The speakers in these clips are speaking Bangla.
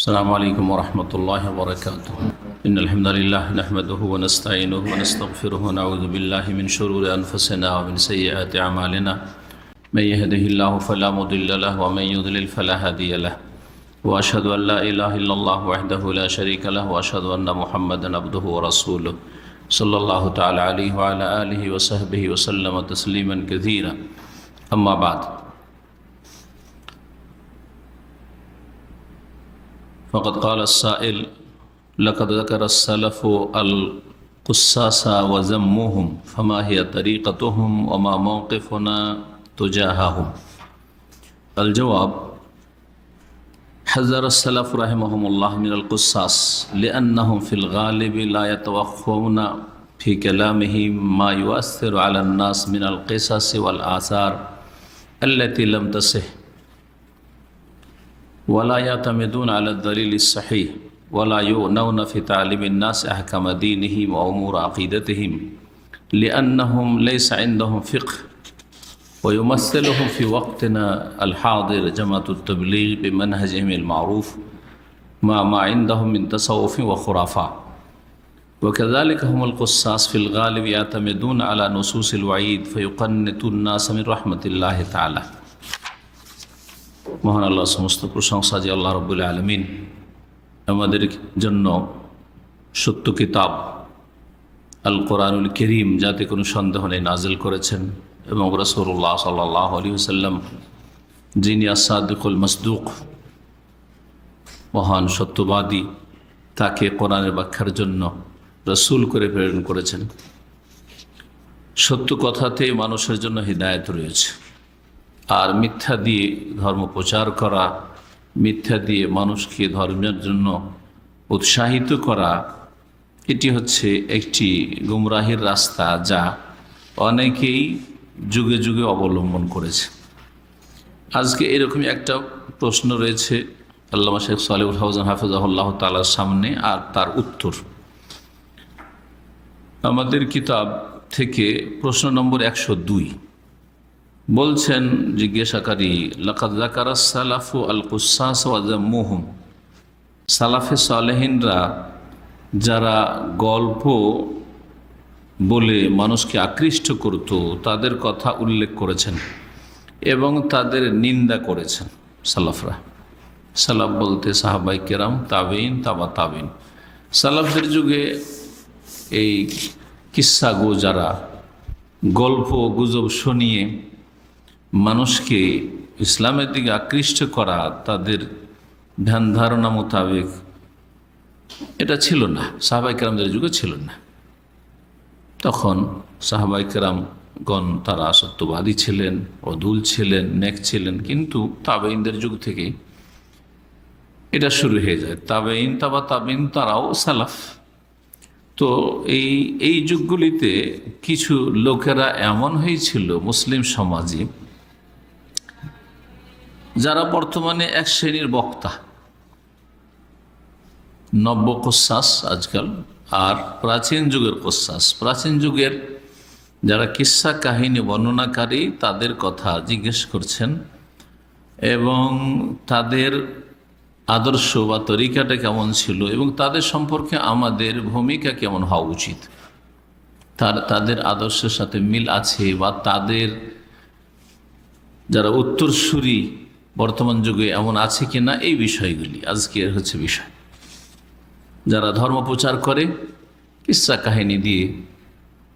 السلام عليكم ورحمة الله وبركاته. إن الحمد لله نحمده ونستعينه ونستغفره ونعوذ بالله من شرور أنفسنا ومن سيئات أعمالنا. من يهده الله فلا مضل له ومن يضلل فلا هادي له. وأشهد أن لا إله إلا الله وحده لا شريك له وأشهد أن محمدا عبده ورسوله صلى الله تعالى عليه وعلى آله وصحبه وسلم تسليما كثيرا. أما بعد، فقد قال السائل: لقد ذكر السلف القصاص وذمهم فما هي طريقتهم وما موقفنا تجاههم؟ الجواب: حذر السلف رحمهم الله من القصاص لأنهم في الغالب لا يتوخون في كلامهم ما يؤثر على الناس من القصص والآثار التي لم تصح، ولا يعتمدون على الدليل الصحيح، ولا يؤنون في تعليم الناس أحكام دينهم وأمور عقيدتهم، لأنهم ليس عندهم فقه. ويمثلهم في وقتنا الحاضر جماعة التبليغ بمنهجهم المعروف مع ما عندهم من تصوف وخرافات. وكذلك هم القصاص في الغالب يعتمدون على نصوص الوعيد فيقنط الناس من رحمة الله تعالى. মহান আল্লাহ সমস্ত প্রশংসা যে আল্লাহ রাব্বুল আলামিন আমাদের জন্য সত্য কিতাব আল কোরআনুল কারীম যাতে কোনো সন্দেহ নেই নাজিল করেছেন, এবং রাসূলুল্লাহ সাল্লাল্লাহু আলাইহি ওয়াসাল্লাম যিনি আস-সাদিকুল মাসদুক মহান সত্যবাদী, তাকে কোরআনের ব্যাখ্যার জন্য রাসূল করে প্রেরণ করেছেন। সত্য কথাতে মানুষের জন্য হিদায়াত রয়েছে, আর মিথ্যা দিয়ে ধর্ম প্রচার করা, মিথ্যা দিয়ে মানুষকে ধর্মের জন্য উৎসাহিত করা, এটি হচ্ছে একটি গুমরাহির রাস্তা যা অনেকেই যুগে যুগে অবলম্বন করেছে। আজকে এরকমই একটা প্রশ্ন রয়েছে আল্লামা শেখ সালেহুল ফাওজান হাফিজাহুল্লাহ তাআলার সামনে, আর তার উত্তর আমাদের কিতাব থেকে প্রশ্ন নম্বর 102 বলছেন জিজ্ঞাসাকারী: লাকাদ যাকারা সালাফু আল কুসাস ওয়া যাম্মুহুম। সালাফে সালেহিনরা যারা গল্প বলে মানুষকে আকৃষ্ট করত তাদের কথা উল্লেখ করেছেন এবং তাদের নিন্দা করেছেন। সালাফরা, সালাফ বলতে সাহাবাই কেরাম, তাবেইন, তাবা তাবেইন। সালাফদের যুগে এই কিস্সাগো যারা গল্প গুজব শুনিয়ে মানুষকে ইসলামের দিকে আকৃষ্ট করা, তাদের ধ্যান ধারণা মোতাবেক এটা ছিল না, সাহাবাই কেরামদের যুগে ছিল না। তখন সাহাবাই কেরামগণ তারা সত্যবাদী ছিলেন, অদুল ছিলেন, নেক ছিলেন, কিন্তু তাবেইনদের যুগ থেকে এটা শুরু হয়ে যায়। তাবেইন, তাবা তাবেইন তারাও সালাফ। তো এই যুগগুলিতে কিছু লোকেরা এমন হয়েছিল মুসলিম সমাজে, যারা বর্তমানে এক শ্রেণীর বক্তা, নব্য কুসাস আজকাল, আর প্রাচীন যুগের কুসাস। প্রাচীন যুগের যারা কিস্সা কাহিনী বর্ণনাকারী তাদের কথা জিজ্ঞেস করছেন এবং তাদের আদর্শ বা তরিকাটা কেমন ছিল এবং তাদের সম্পর্কে আমাদের ভূমিকা কেমন হওয়া উচিত, তাদের আদর্শের সাথে মিল আছে বা তাদের যারা উত্তরসূরি বর্তমান যুগে এমন আছে কিনা, এই বিষয়গুলি আজকের হচ্ছে বিষয়। যারা ধর্ম প্রচার করে কিস্সা কাহিনী দিয়ে,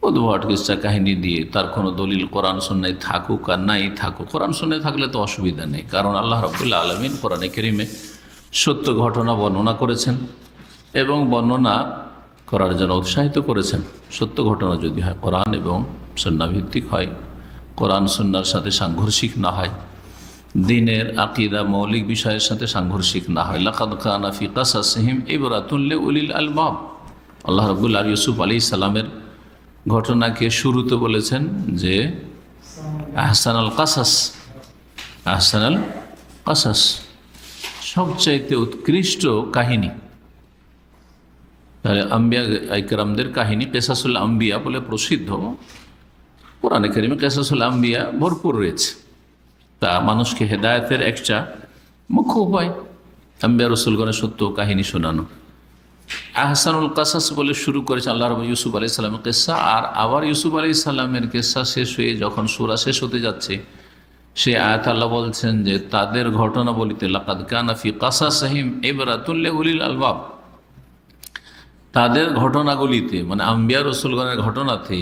উদ্ভট কিস্সা কাহিনী দিয়ে, তার কোনো দলিল কোরআন সুন্নায় থাকুক আর নাই থাকুক। কোরআন সুন্নায় থাকলে তো অসুবিধা নেই, কারণ আল্লাহ রাব্বুল আলামিন কোরআনে কারীমে সত্য ঘটনা বর্ণনা করেছেন এবং বর্ণনা করার জন্য উৎসাহিত করেছেন। সত্য ঘটনা যদি হয়, কোরআন এবং সুন্নাহ ভিত্তিক হয়, কোরআন সুন্নাহর সাথে সাংঘর্ষিক না হয়, দ্বীনের আকীদা মৌলিক বিষয়ের সাথে সাংঘর্ষিক না হয়। লাকাদ কানা ফি কাসাসিহিম ইবরাতুন লিউলিল আলবাব। আল্লাহ রাব্বুল আলামিন ইউসুফ আলাইহিস সালামের ঘটনাকে শুরুতে বলেছেন যে আহসানাল কাসাস, আহসানাল কাসাস, সবচাইতে উৎকৃষ্ট কাহিনী। আম্বিয়া ইকরামদের কাহিনী কিসাসুল আম্বিয়া বলে প্রসিদ্ধ। কোরআনে কারীমে কিসাসুল আম্বিয়া ভরপুর রয়েছে। তা মানুষকে হেদায়েতের একটা মুখ্য উপায়। আম্বিয়া রসুলগণের সত্য কাহিনী শোনানো। আহসানুল কাসাস বলে শুরু করেছে আল্লাহ রব ইউসুফ আলাইহিস সালামের কিসসা, আর আবার ইউসুফ আলাইহিস সালামের কিসসা শেষ হয়ে যখন সূরা শেষ হতে যাচ্ছে, সে আয়াত আল্লাহ বলছেন যে তাদের ঘটনা বলিতে লাকাদ কানা ফি কাসাসিহিম ইবরাতুল লিউলিল আলবাব, তাদের ঘটনাগুলিতে মানে আম্বিয়া রসুলগণের ঘটনাতে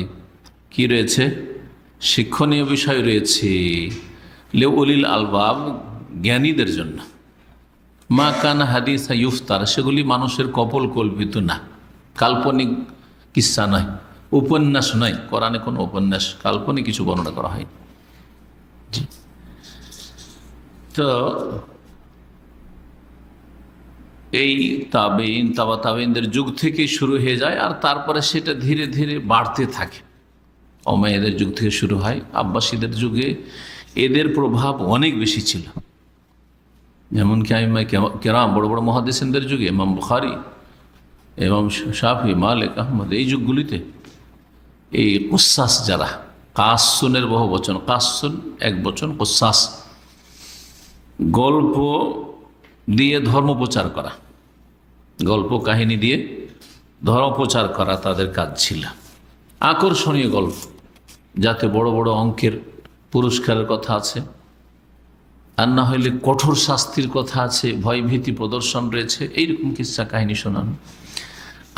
কি রয়েছে, শিক্ষণীয় বিষয় রয়েছে লিউলিল আলবাব, জ্ঞানীদের জন্য। মা কানা হাদিসা ইফতার, সেগুলি মানুষের কপল কল্পিত না, কাল্পনিক কিস্সা নয়, উপন্যাস নয়। কোরআনে কোনো উপন্যাস কাল্পনিক কিছু বর্ণনা করা হয়। তো এই তাবেইন তাবেইনদের যুগ থেকে শুরু হয়ে যায়, আর তারপরে সেটা ধীরে ধীরে বাড়তে থাকে। উমাইয়াদের যুগ থেকে শুরু হয়, আব্বাসীদের যুগে এদের প্রভাব অনেক বেশি ছিল। যেমনকি আইম্মায়ে কেরাম, বড় বড় মুহাদ্দিসিনদের যুগে, ইমাম বুখারী, ইমাম শাফি, মালিক, আহমদ, এই যুগগুলিতে এই কুসাস যারা, কাসুনের বহু বচন, কাসুন এক বচন, কুসাস গল্প দিয়ে ধর্ম প্রচার করা, গল্প কাহিনী দিয়ে ধর্ম প্রচার করা তাদের কাজ ছিল। আকর্ষণীয় গল্প, যাতে বড় বড় অঙ্কের পুরস্কারের কথা আছে, আর না হইলে কঠোর শাস্তির কথা আছে, ভয়ভীতি প্রদর্শন রয়েছে, এইরকম কিচ্ছা কাহিনী শোনানো।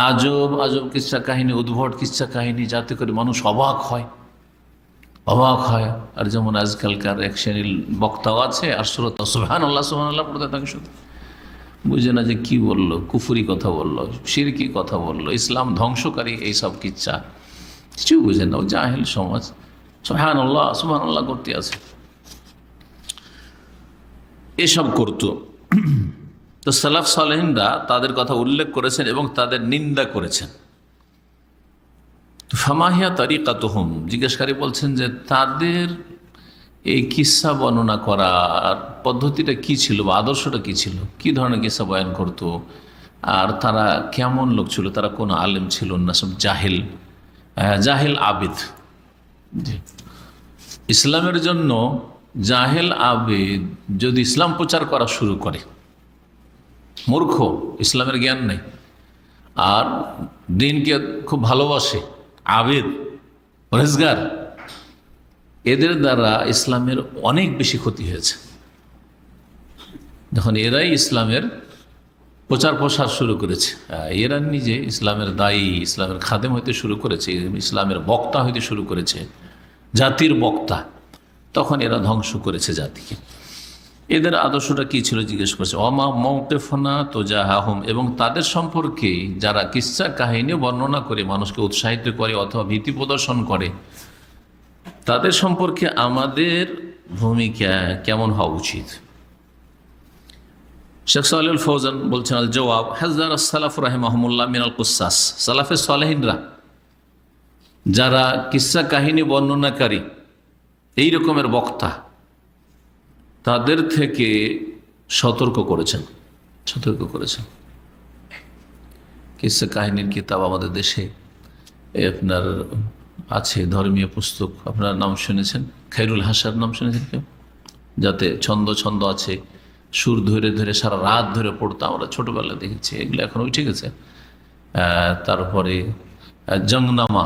আজব আজব কিচ্ছা কাহিনী, উদ্ভট কিচ্ছা কাহিনী, যাতে করে মানুষ অবাক হয়। আর যেমন আজকালকার এক শ্রেণীর বক্তাও আছে, আর শ্রোতা সুবহানাল্লাহ সুবহানাল্লাহ পড়তে থাকে, শুধু বুঝে না যে কি বললো, কুফরি কথা বললো, শিরকি কথা বললো, ইসলাম ধ্বংসকারী এইসব কিচ্ছা, কিছু বুঝে না। ও জাহেল সমাজ সুবহানাল্লাহ সুবহানাল্লাহ করতে আছে, এসব করতো। তো সালাফ সালেহিনরা তাদের কথা উল্লেখ করেছেন এবং তাদের নিন্দা করেছেন। ফামাহিয়া তারিকাতুহুম, জিজ্ঞাসকারী বলছেন যে তাদের এই কিস্সা বর্ণনা করার পদ্ধতিটা কি ছিল বা আদর্শটা কি ছিল, কি ধরনের কিস্সা বয়ান করত, আর তারা কেমন লোক ছিল, তারা কোনো আলেম ছিল না, সব জাহেল আবিদ। ইসলামের জন্য জাহেল আবিদ যদি ইসলাম প্রচার করা শুরু করে, মূর্খ, ইসলামের জ্ঞান নেই, আর দিনকে খুব ভালোবাসে, আবেদ, পরেজগার, এদের দ্বারা ইসলামের অনেক বেশি ক্ষতি হয়েছে। যখন এরাই ইসলামের প্রচার প্রসার শুরু করেছে, এরা নিজে ইসলামের দায়ী, ইসলামের খাদেম হইতে শুরু করেছে, ইসলামের বক্তা হইতে শুরু করেছে, জাতির বক্তা, তখন এরা ধ্বংস করেছে জাতিকে। এদের আদর্শটা কি ছিল জিজ্ঞেস করছে। অমা মৌকেফনা তো জাহাহুম, এবং তাদের সম্পর্কে যারা কিস্সা কাহিনী বর্ণনা করে মানুষকে উৎসাহিত করে অথবা ভীতি প্রদর্শন করে, তাদের সম্পর্কে আমাদের ভূমিকা কেমন হওয়া উচিত। শেখ সালেহুল ফৌজান বলছেন, আল জওয়াব হাযযার সালাফ রাহিমাহুমুল্লাহ মিনাল কুসাস, সালাফে সালেহিনরা যারা কিস্সা কাহিনী বর্ণনাকারী, এই রকমের বক্তা, তাদের থেকে সতর্ক করেছেন। কিসসা কাহিনীর কিতাব আমাদের দেশে আপনার আছে, ধর্মীয় পুস্তক, আপনার নাম শুনেছেন, খায়রুল হাসার নাম শুনেছেন কেউ? যাতে ছন্দ আছে, সুর ধরে ধরে সারা রাত ধরে পড়তাম আমরা ছোটবেলা, দেখেছি, এগুলো এখন ওই ঠিক আছে। তারপরে জংনামা,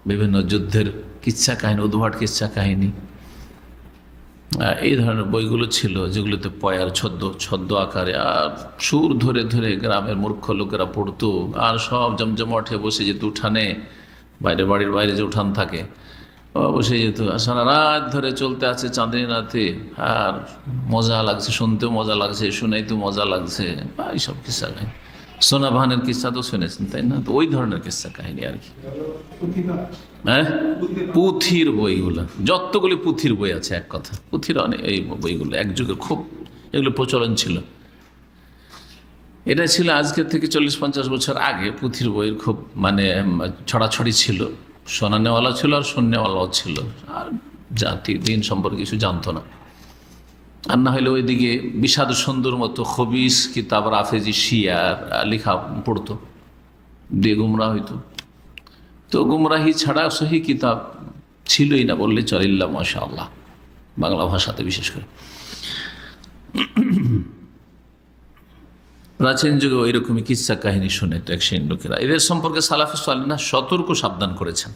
বিভিন্ন যুদ্ধের কিচ্ছা কাহিনী, উদ্ভট কিচ্ছা কাহিনী, এই ধরনের বইগুলো ছিল, যেগুলোতে পয়ার ছদ্ম আকারে আর সুর ধরে ধরে গ্রামের মূর্খ লোকেরা পড়তো, আর সব জমজমাটে বসে যেত, উঠানে, বাড়ির বাইরে যে উঠান থাকে, বসে যেত, সারা রাত ধরে চলতে আছে চাঁদনি রাতে, আর মজা লাগছে, শুনতেও মজা লাগছে, শুনাইতেও মজা লাগছে, এইসব কিস্সা কাহিনী। সোনা ভানের কিস্সা তো শুনেছেন, তাই না? তো ওই ধরনের কিস্সা কাহিনী আর কি। হ্যাঁ, পুঁথির বইগুলো, যতগুলি পুঁথির বই আছে, এক কথা পুঁথির অনেক, এই বইগুলো এক যুগে খুব এগুলো প্রচলন ছিল। এটা ছিল আজকের থেকে 40-50 বছর আগে, পুঁথির বইয়ের খুব মানে ছড়াছড়ি ছিল, শোনানেওয়ালা ছিল আর শুননেওয়ালাও ছিল, আর জাতি দিন সম্পর্কে কিছু জানতো না। আর না হলে ওইদিকে বিষাদ সুন্দর মতো খবিস কিতাব রাফেজি শিয়ার লেখা পড়তো, দিয়ে গুমরা হইতো। তো গুমরাহি ছাড়া সহি কিতাব ছিলই না বললে চলিল্লা, মাশাআল্লাহ, বাংলা ভাষাতে বিশেষ করে। প্রাচীন যুগে ওইরকমই কিচ্ছা কাহিনী শুনে তো এক শ্রেণীর লোকেরা, এদের সম্পর্কে সালাফে সালেহরা সতর্ক সাবধান করেছেন।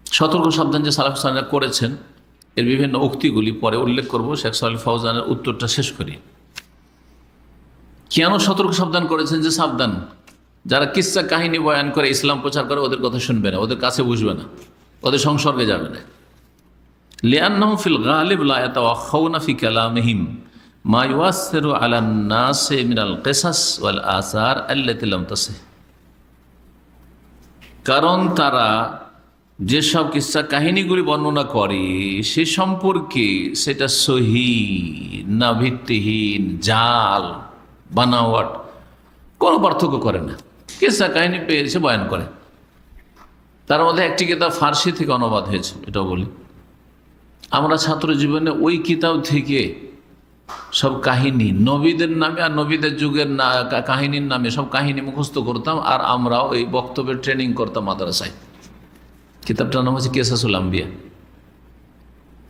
সতর্ক সাবধান যে সালাফে সালেহরা করেছেন এর বিভিন্ন উক্তিগুলি পরে উল্লেখ করব। শেখ সালেহ ফাউজানের উত্তরটা শেষ করি। কেন সতর্ক সাবধান করেছেন? যে সাবধান, যারা কিচ্ছা কাহিনী বয়ান করে ইসলাম প্রচার করে ওদের কথা শুনবে না, ওদের কাছে বুঝবে না, ওদের সংসর্গে যাবে না। লিআন্নাহুম ফিল গালিব লা ইয়াতাওয়াখাউনা ফি কালামিহিম মা ইউআসসিরু আলান নাসি মিনাল কিসাস ওয়াল আসার আল্লাতী লাম তাসিহ। কারণ তারা যেসব কিচ্ছা কাহিনীগুলি বর্ণনা করে সে সম্পর্কে সেটা সহি না ভিত্তিহীন, জাল, বানাওয়াট, কোনো পার্থক্য করে না। কিচ্ছা কাহিনী পেয়েছে বয়ান করে। তার মধ্যে একটি কিতাব ফার্সি থেকে অনুবাদ হয়েছে, এটাও বলি। আমরা ছাত্র জীবনে ওই কিতাব থেকে সব কাহিনী নবীদের নামে আর নবীদের যুগের কাহিনীর নামে সব কাহিনী মুখস্থ করতাম, আর আমরাও এই বক্তব্যের ট্রেনিং করতাম মাদ্রাসায়। কিতাবটার নাম হচ্ছে কেসাসুল আম্বিয়া।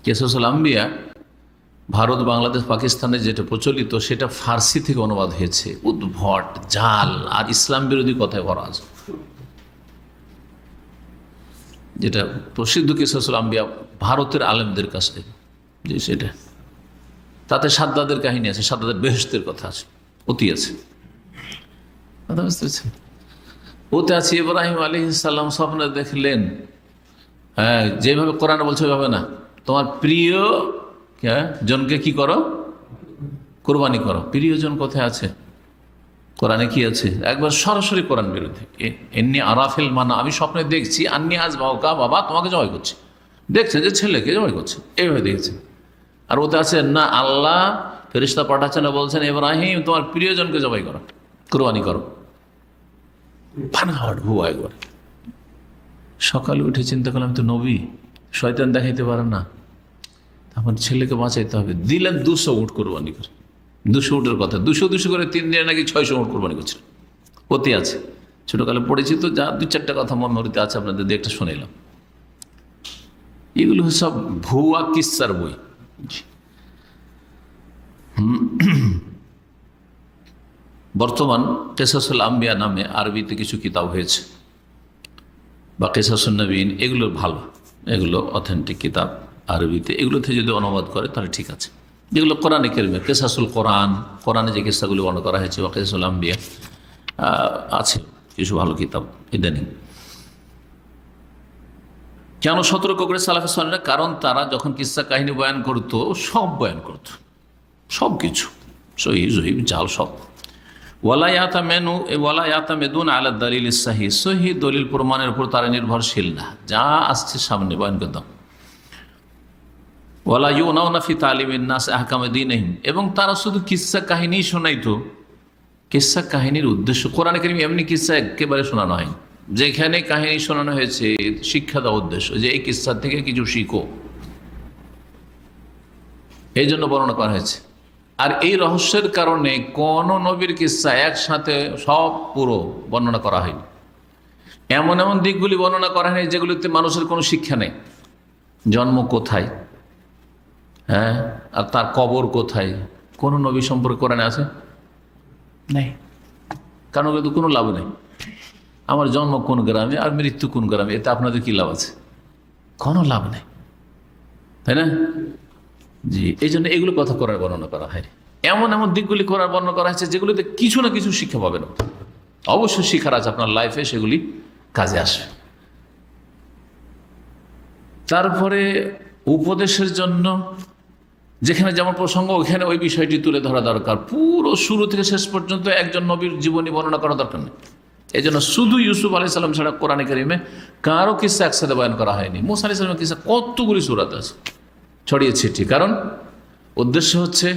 কেসাসুল আম্বিয়া ভারত, বাংলাদেশ, পাকিস্তানে যেটা প্রচলিত সেটা ফার্সি থেকে অনুবাদ হয়েছে। উদ্ভট, জাল আর ইসলাম বিরোধী কথায় ভরা আছে। যেটা প্রসিদ্ধ কিসাসুল আম্বিয়া ভারতের আলেমদের কাছে, যে সেটা তাতে সাদ্দাদের কাহিনী আছে, সাদ্দাদের বেহেশতের কথা আছে, অতি আছে। কথা বুঝতে পারছেন? ওতে আছে ইব্রাহিম আলাইহিস সালাম স্বপ্নে দেখলেন, হ্যাঁ, যেভাবে কোরআন বলছে ওইভাবে না, তোমার প্রিয় জনকে কি করো? কোরবানি করো। প্রিয়জন কোথায় আছে? কোরআনে কি আছে? একবার সরাসরি কোরআন বিরোধী। এমনি আরাফেল মানা, আমি স্বপ্নে দেখছি আন্নি আজ বাবা, বাবা তোমাকে জবাই করছে। দেখছে যে ছেলেকে জবাই করছে, এইভাবে দেখেছে। আর ওতে আছে না, আল্লাহ ফেরেশতা পাঠাচ্ছেন না, বলছেন ইব্রাহিম তোমার প্রিয়জনকে জবাই করো, কোরবানি করো। পানাহাট ভুয়া একবার। সকালে উঠে চিন্তা করলাম তো নবী, শয়তান দেখাইতে পারে না, আমার ছেলেকে বাঁচাইতে হবে। দিলেন 200 উট কোরবানি করে। 200 উটের কথা, 200 করে 3 দিনে নাকি 600 উট কোরবানি করছিল। অতি আছে, ছোটকালে পড়েছি তো, যা 2-4টা কথা মেমোরিতে আছে, আপনাদের দিয়ে একটা শুনেলাম। এগুলো সব ভুয়া কিস্সার বই। বর্তমান কেসাসুল আম্বিয়া নামে আরবিতে কিছু কিতাব হয়েছে, বা কেসাসুন নবীন, এগুলো ভালো, এগুলো অথেন্টিক কিতাব আরবিতে। এগুলোতে যদি অনুবাদ করে তাহলে ঠিক আছে। যেগুলো কোরআনে কারিমে, কেসাসুল কোরআন, কোরআনে যে কিস্সাগুলি বর্ণনা করা হয়েছে, বা কেসাসুল আম্বিয়া আছে কিছু ভালো কিতাব ইদানিং। কেন সতর্ক করে সালাফে সালেহরা? কারণ তারা যখন কিস্সা কাহিনী বয়ান করতো, সব বয়ান করতো, সব কিছু সহি জহিব জাল সব। ওয়ালা ইয়াতামেদুন আলা দালিল সাহি, সহি দলিল প্রমাণের উপর তারা নির্ভরশীল না, যা আসছে সামনে বয়ান করতাম। ওয়ালা ইউনাউনা ফি তালিমিন নাস আহকামে দীনিহিম, এবং তারা শুধু কিস্সা কাহিনী শোনাইতো। কিস্সা কাহিনীর উদ্দেশ্য, কোরআনে কারিমে এমনি কিস্সা একেবারে শোনানো হয়, যেখানে কাহিনী শোনানো হয়েছে শিক্ষা দেওয়ার উদ্দেশ্য, যে এই কিস্সা থেকে কিছু শিখো, এই জন্য বর্ণনা করা হয়েছে। আর এই রহস্যের কারণে কোন নবীর কিস্সা একসাথে সব পুরো বর্ণনা করা হয়নি। এমন এমন দিকগুলি বর্ণনা করা হয়নি যেগুলিতে মানুষের কোনো শিক্ষা নেই। জন্ম কোথায়, হ্যাঁ, আর তার কবর কোথায়, কোন নবী সম্পর্কে কোরআনে আছে? নেই। কারণ ওগুলো তো কোনো লাভ নেই। আমার জন্ম কোন গ্রামে আর মৃত্যু কোন গ্রামে, এতে আপনাদের কি লাভ আছে? কোনো লাভ নেই, তাই না? জি, এই জন্য এগুলো কথা করার বর্ণনা করা হয়। এমন এমন দিকগুলি করার বর্ণনা করা হয়েছে যেগুলিতে কিছু না কিছু শিক্ষা পাবেন। অবশ্যই শিক্ষার আছে আপনার লাইফে, সেগুলি কাজে আসবে। তারপরে উপদেশের জন্য যেখানে যেমন প্রসঙ্গ, ওইখানে ওই বিষয়টি তুলে ধরা দরকার। পুরো শুরু থেকে শেষ পর্যন্ত একজন নবীর জীবনী বর্ণনা করা দরকার নেই। এই জন্য শুধু ইউসুফ আলাইহিস সালাম ছাড়া কোরআনে কারিমে কারো কিস্সা একসাথে বয়ান করা হয়নি। মুসা আলাইহিস সালামের কিস্সা কতগুলি সূরাতে আছে ছড়িয়ে ছিটিয়ে। কারণ উদ্দেশ্য হচ্ছে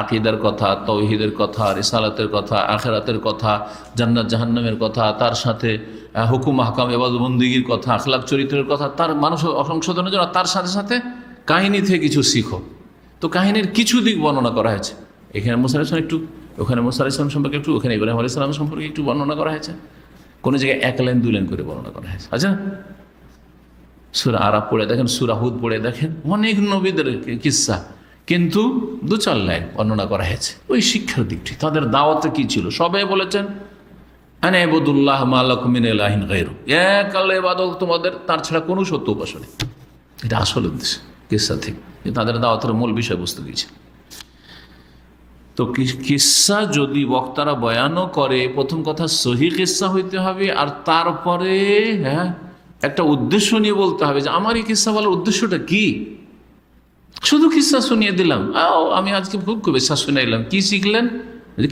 আকীদার কথা, তাওহীদের কথা, রিসালাতের কথা, আখিরাতের কথা, জান্নাত জাহান্নামের কথা, তার সাথে হুকুম আহকাম, ইবাদত বন্দেগীর কথা, আখলাক চরিত্রের কথা, তার মানুষ সংশোধনের জন্য, তার সাথে সাথে কাহিনী থেকে কিছু শিখো। তো কাহিনীর কিছু দিক বর্ণনা করা হয়েছে। এখানে মুসা আলাইহিস সালাম একটু, ওখানে মুসা আলাইহিস সালাম সম্পর্কে একটু, ওখানে ইব্রাহিম আলাইহিস সালাম সম্পর্কে একটু বর্ণনা করা হয়েছে। কোনো জায়গায় 1 লাইন 2 লাইন করে বর্ণনা করা হয়েছে। আচ্ছা, সূরা আরাফ পড়ে দেখেন, সূরা হুদ পড়ে দেখেন, অনেক নবীদের কিস্সা কিন্তু 2-4 লাইন বর্ণনা করা হয়েছে ওই শিক্ষার দিকটি। তাদের দাওয়াতে কি ছিল? সবাই বলেছেন আনা ইবুদুল্লাহ মা লাকুম মিন ইলাহিন গায়রু, এক আল্লাহ ইবাদত, তোমাদের তার ছাড়া কোনো সত্য উপাস্য নেই। এটা আসল উদ্দেশ্য কিসসা থেকে, তাদের দাওয়াতের মূল বিষয়বস্তু দিয়েছে। তো কিসসা যদি বক্তারা বয়ানও করে, প্রথম কথা সহি কিসসা হইতে হবে, আর তারপরে একটা উদ্দেশ্য নিয়ে বলতে হবে যে আমার এই কিসসা বলার উদ্দেশ্যটা কি। শুধু কিসসা শুনিয়ে দিলাম, আমি আজকে খুব কিসসা শুনাইলাম, কি শিখলেন?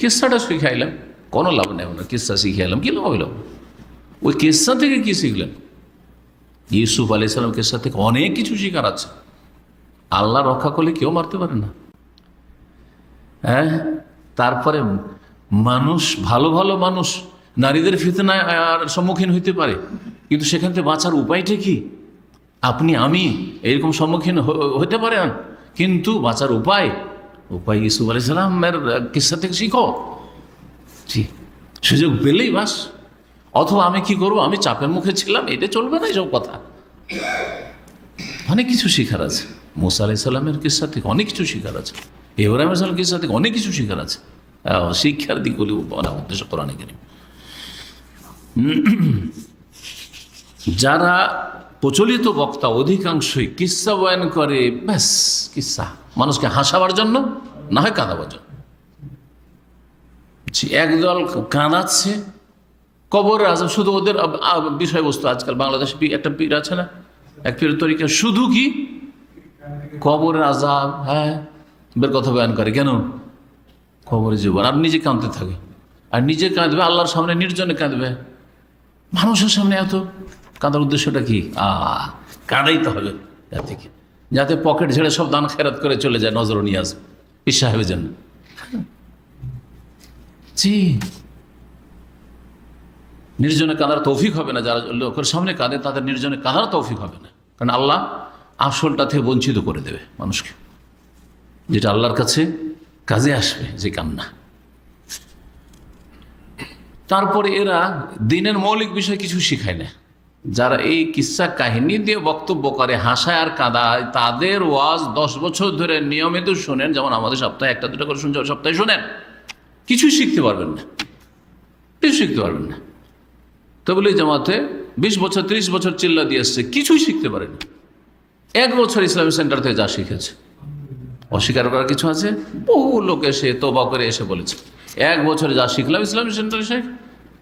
কিসসাটা শিখাইলাম, কোনো লাভ নেই। না কিসসা শিখাইলাম, কি লাভ হইল? ওই কিসসা থেকে কি শিখলেন? ইউসুফ আলাইহিস সালাম কিসসা থেকে অনেক কিছু শিখার আছে। আল্লাহ রক্ষা করলে কেউ মারতে পারে না। তারপরে মানুষ, ভালো ভালো মানুষ নারীদের ফিতনায় সম্মুখীন হইতে পারে, কিন্তু সেখান থেকে বাঁচার উপায়টা কি? আপনি আমি এরকম সম্মুখীন হতে পারেন, কিন্তু বাঁচার উপায় ইউসুফ আলাইহিস সালামের কিসসা থেকে শিখো। জি, সুযোগ পেলেই বাস। অথবা আমি কি করবো, আমি চাপের মুখে ছিলাম, এটা চলবে না। এইসব কথা অনেক কিছু শিখার আছে। মুসা আলাইহিস সালামের কিসসা থেকে অনেক কিছু শিখার আছে। ইব্রাহিম আলাইহিস সালামের কিসসা থেকে অনেক কিছু শিখার আছে। শিক্ষার দিকগুলি উদ্দেশ্য কোরআনে কারীম। যারা প্রচলিত বক্তা অধিকাংশই কিসসা বয়ান করে, ব্যাস কিসসা মানুষকে হাসাবার জন্য, না হয় কাঁদাবার জন্য। একদল কাঁদাচ্ছে কবর আযাব, শুধু ওদের বিষয়বস্তু। আজকাল বাংলাদেশে একটা পীর আছে না, এক পীরের তরিকা, শুধু কি কবরের আযাব, বের কথা বয়ান করে। কেন? কবরে জীবন। আর নিজে কাঁদতে থাকে, আর নিজে কাঁদবে, আল্লাহর সামনে নির্জনে কাঁদবে। মানুষের সামনে এত কাঁদার উদ্দেশ্যটা কি? কাঁদাইতে হবে যাতে পকেট ঝেড়ে সব দান খেরাত করে চলে যায়, নজর নিয়ে আসবে পীর সাহেবের জন্য। জি, নির্জনে কাঁদার তৌফিক হবে না। যারা লোকের সামনে কাঁদে তাদের নির্জনে কাঁদার তৌফিক হবে না, কারণ আল্লাহ আসলটা থেকে বঞ্চিত করে দেবে মানুষকে, যেটা আল্লাহর কাছে কাজে আসবে, যে কান্না। তারপরে এরা দিনের মৌলিক বিষয় কিছু শিখায় না। যারা এই কিসসা কাহিনী দিয়ে বক্তব্য করে, হাসায় আর কাঁদায়, তাদের ওয়াজ 10 বছর ধরে নিয়মিত শোনেন, যেমন আমাদের সপ্তাহে 1-2টা করে শুনছে, সপ্তাহে শোনেন, কিছুই শিখতে পারবেন না, কিছু শিখতে পারবেন না। তাবলীগ জামাতে 20 বছর 30 বছর চিল্লা দিয়ে আসছে, কিছুই শিখতে পারেন। 1 বছর ইসলামী সেন্টার থেকে যা শিখেছে, অস্বীকার করার কিছু আছে? বহু লোক এসে তওবা করে এসে বলেছে 1 বছরে যা শিখলাম ইসলামী সেন্টারে, শেখ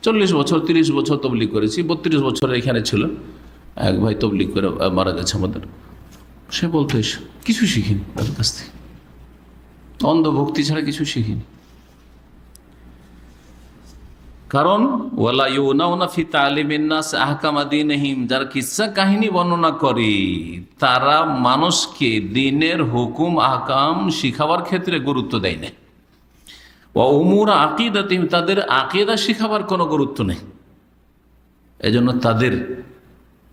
40 বছর 30 বছর তবলীগ করেছি, 32 বছর এখানে ছিল। এক ভাই তবলীগ করে মারা গেছে আমাদের, সে বলতো এসে কিছু শিখিনি তাদের কাছ থেকে, অন্ধভক্তি ছাড়া কিছু শিখিনি। কারণ ওয়ালা ইউনাউনা ফি তালিমিন নাস আহকামা দীনহিম, যারা কিসসা কাহিনী বর্ণনা করে তারা মানুষকে দিনের হুকুম আহকাম শিখাবার ক্ষেত্রে গুরুত্ব দেয় না। ওয়া উমুর আকিদাতিহিম, তাদের আকিদা শিখাবার কোনো গুরুত্ব নেই। এজন্য তাদের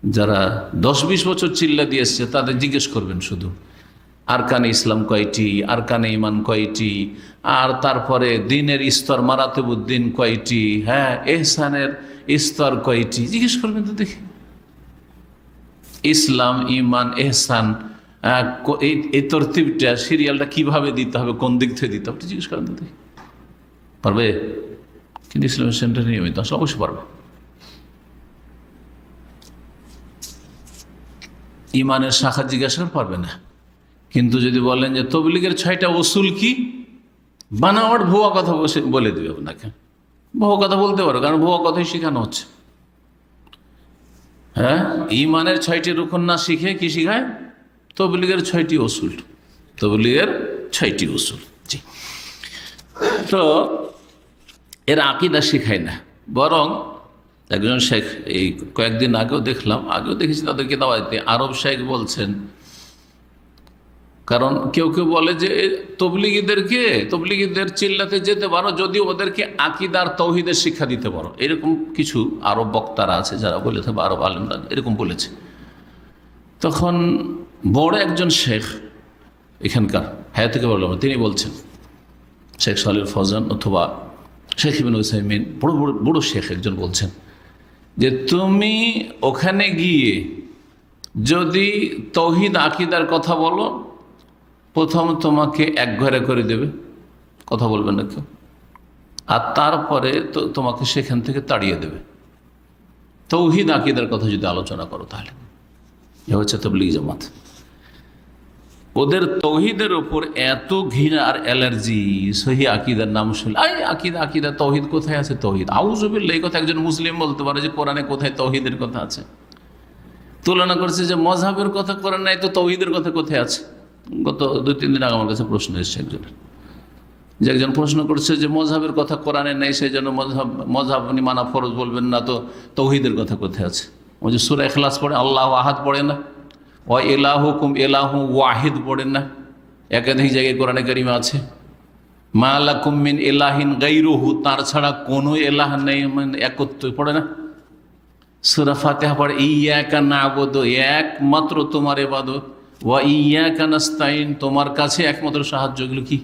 যারা 10-20 বছর চিল্লা দিয়ে এসছে তাদের জিজ্ঞেস করবেন শুধু আরকানে ইসলাম কয়টি, আরকানে ইমান কয়টি, আর তারপরে দিনের স্তর মারাতেবুদ্দিন কয়টি, এহসানের স্তর কয়টি, জিজ্ঞেস করবেন তো দেখি। ইসলাম, ইমান, এহসান, এই তরতিবটা, সিরিয়ালটা কিভাবে দিতে হবে, কোন দিক থেকে দিতে হবে, জিজ্ঞেস করেন তো দেখি। পারবে? কিন্তু ইসলামের সেন্টারে নিয়মিত আসলে অবশ্যই পারবে। ইমানের শাখা জিজ্ঞাসা পারবে না। কিন্তু যদি বলেন যে তবলীগের 6টা উসুল কি, বানাওয়াট ভুয়া কথা বলে দেবে আপনাকে। ভুয়া কথা বলতে পারো, কারণ ভুয়া কথাই শেখানো হচ্ছে। ইমানের 6টি রুকন না শিখে কি শিখায়? তবলীগের 6টি উসুল, তবলীগের 6টি উসুল। জি, তো এর আকীদা শিখায় না, বরং একজন শেখ, এই কয়েকদিন আগেও দেখলাম, আগেও দেখেছি তাদেরকে দাওয়াতে, আরব শেখ বলছেন, কারণ কেউ কেউ বলে যে তবলিগীদের চিল্লাতে যেতে পারো যদি ওদেরকে আকীদার তৌহিদের শিক্ষা দিতে পারো। এরকম কিছু আরব বক্তারা আছে যারা বলে থাকে, আরব আলেমরা এরকম বলেছে। তখন বড় একজন শেখ এখানকার হায়াতে বললাম, তিনি বলছেন, শেখ সালেহ ফৌজান অথবা শেখ ইবনে উসাইমিন, বড় শেখ একজন, বলছেন যে তুমি ওখানে গিয়ে যদি তৌহিদ আকীদার কথা বলো, প্রথম তোমাকে এক ঘরে করে দেবে, কথা বলবে না কেউ, আর তারপরে তো তোমাকে সেখান থেকে তাড়িয়ে দেবে। তৌহিদ আকীদার কথা যদি আলোচনা করো তাহলে এ হচ্ছে তাবলীগ জামাত। ওদের তৌহিদের ওপর এত ঘৃণা আর অ্যালার্জি, সহি আকীদার নাম শুনলে আকীদা আকীদা, তৌহিদ কোথায় আছে? তৌহিদ আউযুবিল্লাহ, এই কথা একজন মুসলিম বলতে পারে যে কোরআনে কোথায় তৌহিদের কথা আছে? তুলনা করছে যে মযহাবের কথা কোরআন নাই, তো তৌহিদের কথা কোথায় আছে? গত 2-3 দিন আগে আমার কাছে প্রশ্ন এসেছে একজন প্রশ্ন করছে যে মযহাবের কথা কোরআনে নেই, সেই জন্য মযহাব মানা ফরজ বলবেন না, তো তৌহিদের কথা কোথায় আছে? ওই যে সূরা ইখলাস পড়ে আল্লাহু আহাদ পড়ে না, ওয়া ইলাহুকুম ইলাহু ওয়াহিদ পড়েন না, একাধিক জায়গায় কোরআনে কারিমে আছে। মা লাকুম মিন ইলাহিন গায়রুহু, তার ছাড়া কোনো ইলাহ নেই, মানে একত্ব পড়ে না। সূরা ফাতিহা পড়ে ইয়্যাকা না'বুদু, একমাত্র তোমার ইবাদত, ওয়া ইয়্যাকা নাস্তাইন, তোমার কাছে একমাত্র সাহায্য। এগুলো কি?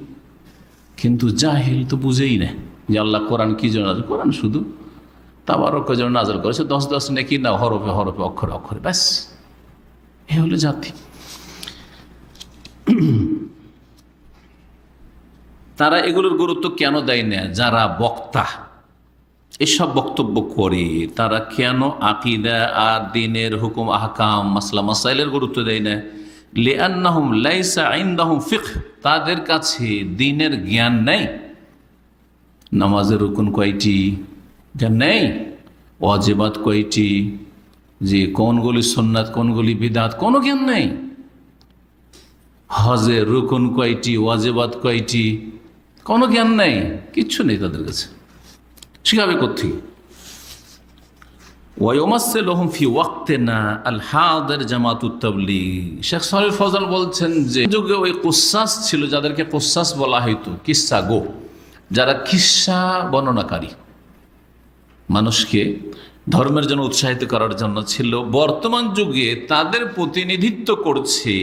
কিন্তু জাহিল তো বুঝেই না যে আল্লাহ কোরআন কি জন্য, কোরআন শুধু তাবারকের জন্য নাযিল করেছে, 10 নেকি না, হরফে হরফে অক্ষরে অক্ষরে, ব্যাস। এ হলো জাতি। তারা এগুলোর গুরুত্ব কেন দেয় না? যারা বক্তা এসব বক্তব্য করে, তারা কেন আকীদা আর দ্বীনের হুকুম আহকাম মাসলা মাসাইলের গুরুত্ব দেয় না? লিআন্নাহুম লাইসা ইনদাহুম ফিকহ, তাদের কাছে দ্বীনের জ্ঞান নেই। নামাজের রুকুন কয়টি জ্ঞান নেই, ওয়াজিবাত কয়টি, যে কোনগুলি সুন্নাত কোনগুলি বিদআত, কোনো জ্ঞান নেই। হজের রুকুন কয়টি, ওয়াজিবাত কয়টি, কোনো জ্ঞান নেই, কিচ্ছু নেই তাদের কাছে। শিখাবে কোত্থেকে? ওয়ায়ুমাসসিলুহুম ফি ওয়াক্তিনা আল হাদির জামাতুত তাবলীগ। শেখ সালেহ ফজল বলছেন যে যুগে ওই কুসাস ছিল, যাদেরকে কুসাস বলা হইতো, কিসসা গো, যারা কিসসা বর্ণনাকারী, মানুষকে ধর্মের জন্য উৎসাহিত করার জন্য ছিল। বর্তমান যুগে তাদের প্রতিনিধিত্ব করছে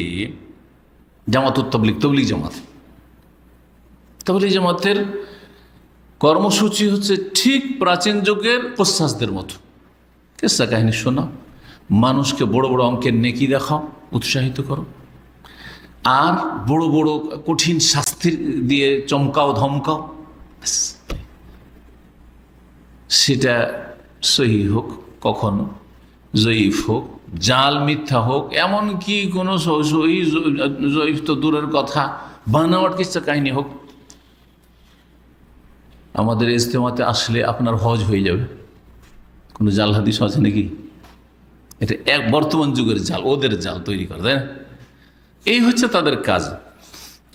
জামাতুত তাবলীগ, তাবলীগ জামাত। তাবলীগ জামাতের কর্মসূচি হচ্ছে ঠিক প্রাচীন যুগের কুসাসদের মতো। কিসসা কাহিনী শোনাও, মানুষকে বড় বড় অঙ্কের নেকি দেখাও, উৎসাহিত করো, আর বড় বড় কঠিন শাস্তি দিয়ে চমকাও ধমকাও। সেটা সহি হোক, কখনো জয়ীফ হোক, জাল মিথ্যা হোক, এমনকি কোনো সহি জয়ীফ তো দূরের কথা, বানাওয়াট কিসসা কাহিনী হোক। আমাদের ইজতেমাতে আসলে আপনার হজ হয়ে যাবে। কোনো জাল হাদিস আছে নাকি? এটা এক বর্তমান যুগের জাল, ওদের জাল তৈরি করে, তাই না? এই হচ্ছে তাদের কাজ।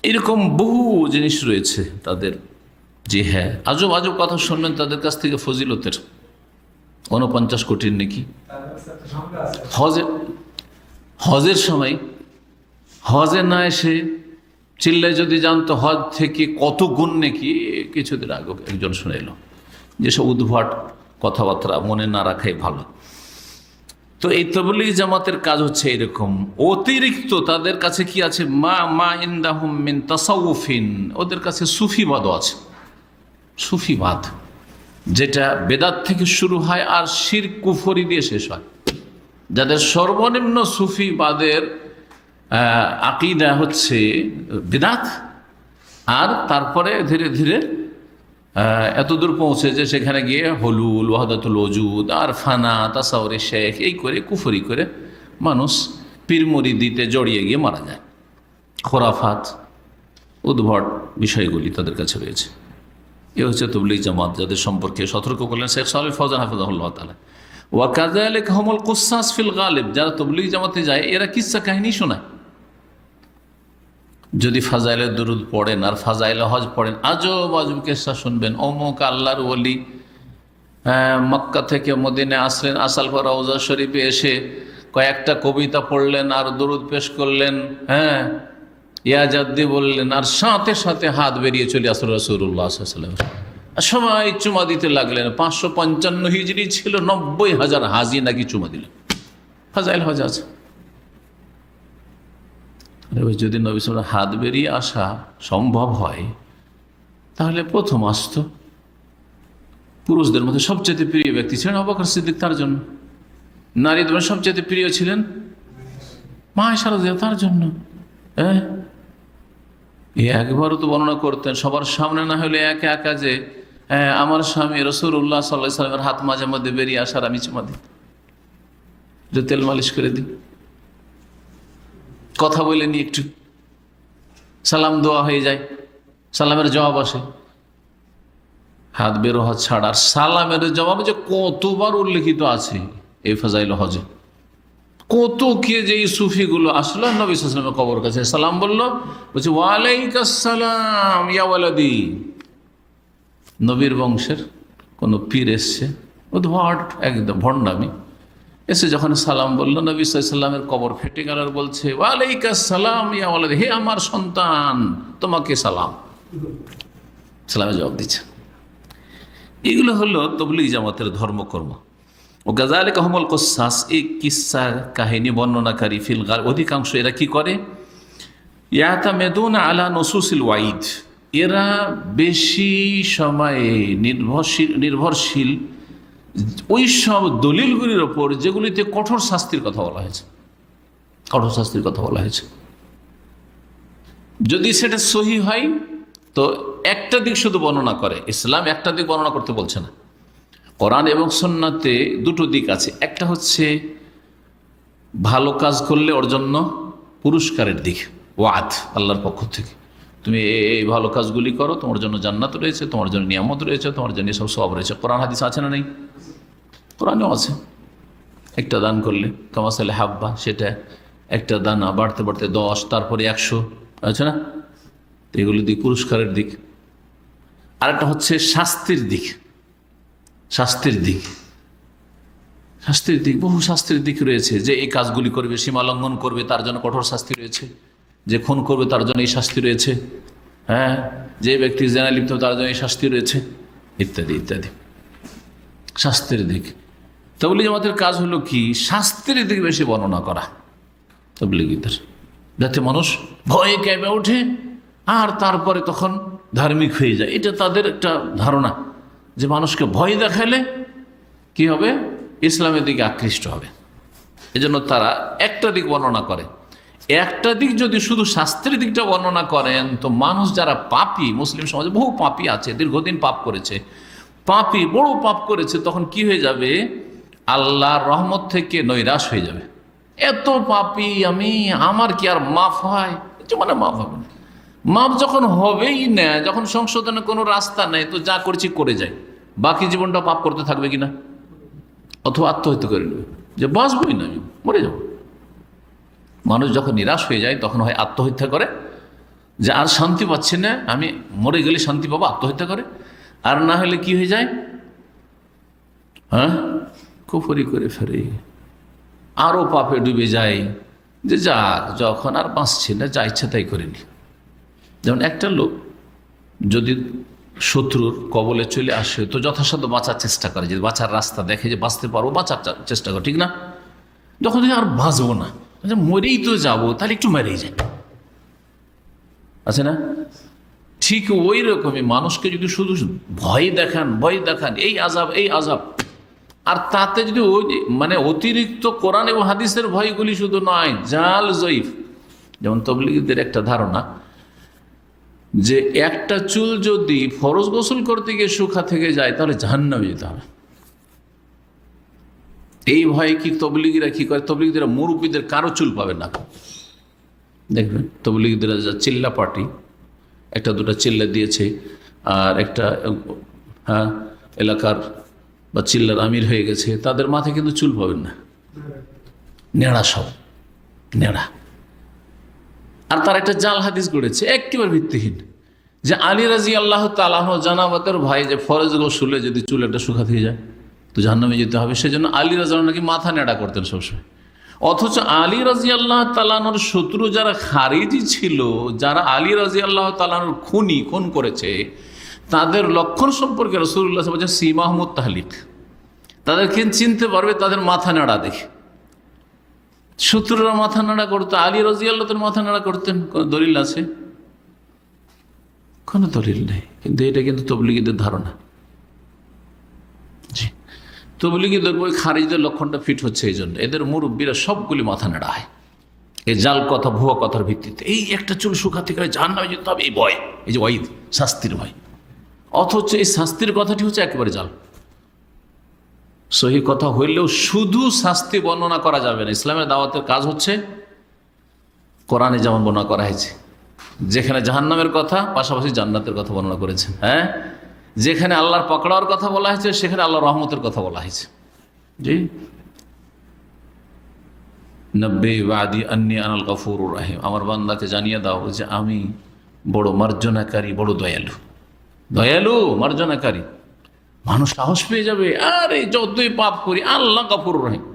এরকম বহু জিনিস রয়েছে তাদের, যে হ্যাঁ আজব আজব কথা শুনলেন তাদের কাছ থেকে ফজিলতের 49 কোটির নাকি হজের সময় হজে না এসে চিল্লায় যদি জানতো হজ থেকে কত গুণ নাকি, কিছুদিন আগে একজন শুনে এলো। যেসব উদ্ভট কথাবার্তা মনে না রাখাই ভালো। তো এই তাবলীগ জামাতের কাজ হচ্ছে এরকম। অতিরিক্ত তাদের কাছে কি আছে? মা ইনদাহুম মিন তাসাউফিন, ওদের কাছে সুফিবাদও আছে। সুফিবাদ যেটা বেদাত থেকে শুরু হয় আর শিরক কুফরি দিয়ে শেষ হয়। যাদের সর্বনিম্ন সুফিবাদের আকীদা হচ্ছে বিদআত, আর তারপরে ধীরে ধীরে এতদূর পৌঁছে যে সেখানে গিয়ে হলুল, ওয়াহদাতুল ওজুদ আর ফানা, তাসাউরে শেখ, এই করে কুফরি করে মানুষ পীর মুরিদিতে জড়িয়ে গিয়ে মারা যায়। খোরাফাত, উদ্ভট বিষয়গুলি তাদের কাছে রয়েছে। এ হচ্ছে তাবলীগ জামাত, যাদের সম্পর্কে সতর্ক করলেন শেখ সালেহ ফওজান হাফিজাহুল্লাহ তাআলা। ওয়া কাযালিকা হুমুল কুসাস ফিল গালিব, যারা তাবলীগ জামাতে যায় এরা কিসসা কাহিনী শোনায়। যদি ফাজাইলে দুরুদ পড়েন আর ফাজাইলে হজ পড়েন, আজব আজব কিসসা শুনবেন। অমুক আল্লাহর ওলি মক্কা থেকে মদিনায় আসলেন, আসার পর রওজা শরীফে এসে কয়েকটা কবিতা পড়লেন আর দুরুদ পেশ করলেন, হ্যাঁ ইয়া জাদ্দি বললেন, আর সাথে সাথে হাত বেরিয়ে চলে আসল রাসূলুল্লাহ সাল্লাল্লাহু আলাইহি ওয়াসাল্লাম। সবাই চুমা দিতে লাগলেন। 555 হিজরি ছিল, 90,000 হাজি নাকি চুমা দিলেন। ফাজাইল হজ আছে। যদি নবী সাল্লাল্লাহু আলাইহি ওয়াসাল্লাম হাত বেরিয়ে আসা সম্ভব হয়, তাহলে প্রথম আসতো পুরুষদের মধ্যে সবচেয়ে প্রিয় ব্যক্তি ছিলেন আবু বকর সিদ্দিক, তার জন্য। নারীদের মধ্যে সবচেয়ে প্রিয় ছিলেন মা আয়েশা রাদিয়াল্লাহু তার জন্য। একবারও তো বর্ণনা করতেন, সবার সামনে না হলে একা একা, যে আমার স্বামী রাসূলুল্লাহ সাল্লাল্লাহু আলাইহি ওয়াসাল্লামের হাত মাঝে মধ্যে বেরিয়ে আসার আমি চুমা দিই, যে তেল মালিশ করে দিই, কথা বলে নি, একটু সালাম দোয়া হয়ে যায়, সালামের জবাব আসে, হাত বেরো হাত ছাড়। আর সালামের জবাব যে কতবার উল্লেখিত আছে এই ফাজাইল হজে, কত কে যে এই সুফিগুলো আসলো নবী সাল্লাল্লাহু আলাইহি ওয়াসাল্লামের কবর কাছে সালাম বললো, বলছে ওয়ালাইকুম আসসালাম ইয়া ওয়ালাদি। নবীর বংশের কোনো পীর এসছে, উদ্ভট একদম ভণ্ডামি, এসে যখন সালাম বললো, নবী সাল্লাল্লাহু আলাইহি ওয়াসাল্লামের কবর ফেটে গেল আর বলছে ওয়ালাইকুম আসসালাম ইয়া ওয়ালাদি, হে আমার সন্তান তোমাকে সালাম। সালামের জবাব দিচ্ছে। এগুলো হলো তবলিগ জামাতের ধর্মকর্ম। ও গাজালিকা হুমুল কুসাস, এই কিসসা কাহিনী বর্ণনাকারী ফিল গার, অধিকাংশ এরা কি করে, ইয়াতামেদুনা আলা নুসুসিল ওয়াইদ, এরা বেশি সময়ে নির্ভরশীল ওই সব দলিলগুলির ওপর যেগুলিতে কঠোর শাস্তির কথা বলা হয়েছে, কঠোর শাস্তির কথা বলা হয়েছে। যদি সেটা সহি হয় তো একটা দিক শুধু বর্ণনা করে, ইসলাম একটা দিক বর্ণনা করতে বলছে না। কোরআন এবং সুন্নাতে দুটো দিক আছে, একটা হচ্ছে ভালো কাজ করলে ওর জন্য পুরস্কারের দিক, ওয়াদ আল্লাহর পক্ষ থেকে, তুমি এই ভালো কাজগুলি করো, তোমার জন্য জান্নাত রয়েছে, তোমার জন্য নিয়ামত রয়েছে, তোমার জন্য সব সওয়াব রয়েছে। কোরআন হাদিস আছে না নেই? কোরআনেও আছে। একটা দান করলে কামাসালে হাব্বা, সেটা একটা দানা বাড়তে বাড়তে 10, তারপরে 100, আছে না? এগুলো দিক পুরস্কারের দিক। আরেকটা হচ্ছে শাস্তির দিক, শাস্তির দিক, শাস্তির দিক, বহু শাস্তির দিক রয়েছে। যে এই কাজগুলি করবে, সীমা লঙ্ঘন করবে, তার জন্য কঠোর শাস্তি রয়েছে। যে খুন করবে তার জন্য এই শাস্তি রয়েছে, হ্যাঁ, যে ব্যক্তি জেনা লিপ্ত তার জন্য এই শাস্তি রয়েছে, ইত্যাদি ইত্যাদি। শাস্তির দিক, তাবলীগ জামাতের কাজ হলো কি, শাস্তির দিক বেশি বর্ণনা করা তাবলীগীদের, যাতে মানুষ ভয়ে কেঁপে ওঠে আর তারপরে তখন ধার্মিক হয়ে যায়। এটা তাদের একটা ধারণা যে মানুষকে ভয় দেখালে কি হবে, ইসলামের দিকে আকৃষ্ট হবে। এজন্য তারা একটা দিক বর্ণনা করে। একটা দিক যদি শুধু শাস্ত্রের দিকটা বর্ণনা করেন তো মানুষ যারা পাপী, মুসলিম সমাজে বহু পাপী আছে, দীর্ঘদিন পাপ করেছে, পাপী বড় পাপ করেছে, তখন কি হয়ে যাবে, আল্লাহর রহমত থেকে নৈরাশ হয়ে যাবে। এত পাপী আমি, আমার কি আর মাফ হয়? মানে মাফ হবে না। মাফ যখন হবেই না, যখন সংশোধনের কোনো রাস্তা নেই, তো যা করছি করে যায়, বাকি জীবনটা পাপ করতে থাকবে কিনা, অথবা আত্মহত্যা করে নেবে, যে বাঁচবই না, আমি মরে যাব। মানুষ যখন নিরাশ হয়ে যায় তখন হয় আত্মহত্যা করে, যে আর শান্তি পাচ্ছি না, আমি মরে গেলে শান্তি পাবো, আত্মহত্যা করে। আর না হলে কি হয়ে যায়, হ্যাঁ, কুফরি করে ফেরে, আরও পাপে ডুবে যায়, যে যাক যখন আর বাঁচছি না, যা ইচ্ছা তাই করিনি। যেমন একটা লোক যদি শত্রুর কবলে চলে আসে তো যথাসাধ্য বাঁচার চেষ্টা করে, যে বাঁচার রাস্তা দেখে যে বাঁচতে পারবো, বাঁচার চেষ্টা করে, ঠিক না? যখন আর বাঁচবো না, মরেই তো যাবো, তাহলে একটু মেরেই যায়, আছে না? ঠিক ওই রকমই মানুষকে যদি শুধু ভয় দেখান, ভয় দেখান, এই আযাব, এই আযাব, আর তাতে যদি ওই মানে অতিরিক্ত কোরআন এবং হাদিসের ভয়গুলি শুধু নয়, জাল জয়ীফ। যেমন তাবলীগীদের একটা ধারণা যে একটা চুল যদি ফরজ গোসল করতে গিয়ে শুকা থেকে যায় তাহলে জাহান্নামে যেতে হবে। এই ভয়ে কি তাবলীগীরা কি করে, তাবলীগীরা মুরব্বীদের কারো চুল পাবে না। দেখবেন তাবলীগীরা যা চিল্লা পার্টি, একটা দুটা চিল্লা দিয়েছে, আর একটা হ্যাঁ এলাকার বা চিল্লার আমির হয়ে গেছে, তাদের মাথায় কিন্তু চুল পাবেন না, নেড়া, সব নেড়া। আর তার একটা জাল হাদিস গড়েছে একেবারে ভিত্তিহীন, যে আলী রাদিয়াল্লাহু তাআলা আনহু জানাবাতের ভাই, যে ফরজ গোসলে যদি চুল একটা শুকা থেকে যায় তো জাহান্নামে যেতে হবে, সেজন্য আলী রাদিয়াল্লাহু নাকি মাথা নেড়া করতেন সবসময়। অথচ আলী রাদিয়াল্লাহু তাআলা আনহুর শত্রু যারা খারিজি ছিল, যারা আলী রাদিয়াল্লাহু তাআলা আনহুর খুন করেছে, তাদের লক্ষণ সম্পর্কে রাসূলুল্লাহ সাল্লাল্লাহু আলাইহি ওয়াসাল্লাম বলেছেন সীমাহমুত তাহলিক, তাদেরকে চিনতে পারবে তাদের মাথা নেড়া দেখে। শত্রুরা মাথা নাড়া করতো, আলী রাদিয়াল্লাহু তাআলা মাথা নাড়া করতেন, কোনো দলিল আছে? কোনো দলিল নেই। কিন্তু এটা কিন্তু তাবলীগীদের ধারণা। জি, তাবলীগীদের ওই খারিজদের লক্ষণটা ফিট হচ্ছে এই জন্য, এদের মুরব্বীরা সবগুলি মাথা নাড়া হয়, এই জাল কথা, ভুয়া কথার ভিত্তিতে এই একটা চুল শুকাতে গেলে জাহান্নামে যেতে হবে, এই ভয়, এই যে ওয়াইদ, শাস্তির ভয়। অথচ এই শাস্তির কথাটি হচ্ছে একেবারে জাল। সহি কথা হইলেও শুধু শাস্তি বর্ণনা করা যাবে না। ইসলামের দাওয়াতের কাজ হচ্ছে কোরআনে যেমন বর্ণনা করা হয়েছে, যেখানে জাহান্নামের কথা পাশাপাশি জান্নাতের কথা বর্ণনা করেছেন। হ্যাঁ, যেখানে আল্লাহর পকড়াওয়ার কথা বলা হয়েছে সেখানে আল্লাহর রহমতের কথা বলা হয়েছে। জি, নব্বে বাদি আন্নি আনাল গফুরুর রাহিম, আমার বান্দাকে জানিয়ে দাও যে আমি বড় মার্জনাকারী, বড় দয়ালু। দয়ালু, মার্জনাকারী। মানুষ সাহস পেয়ে যাবে, আরে যতই পাপ করি আল্লাহ গফুরুর রহিম,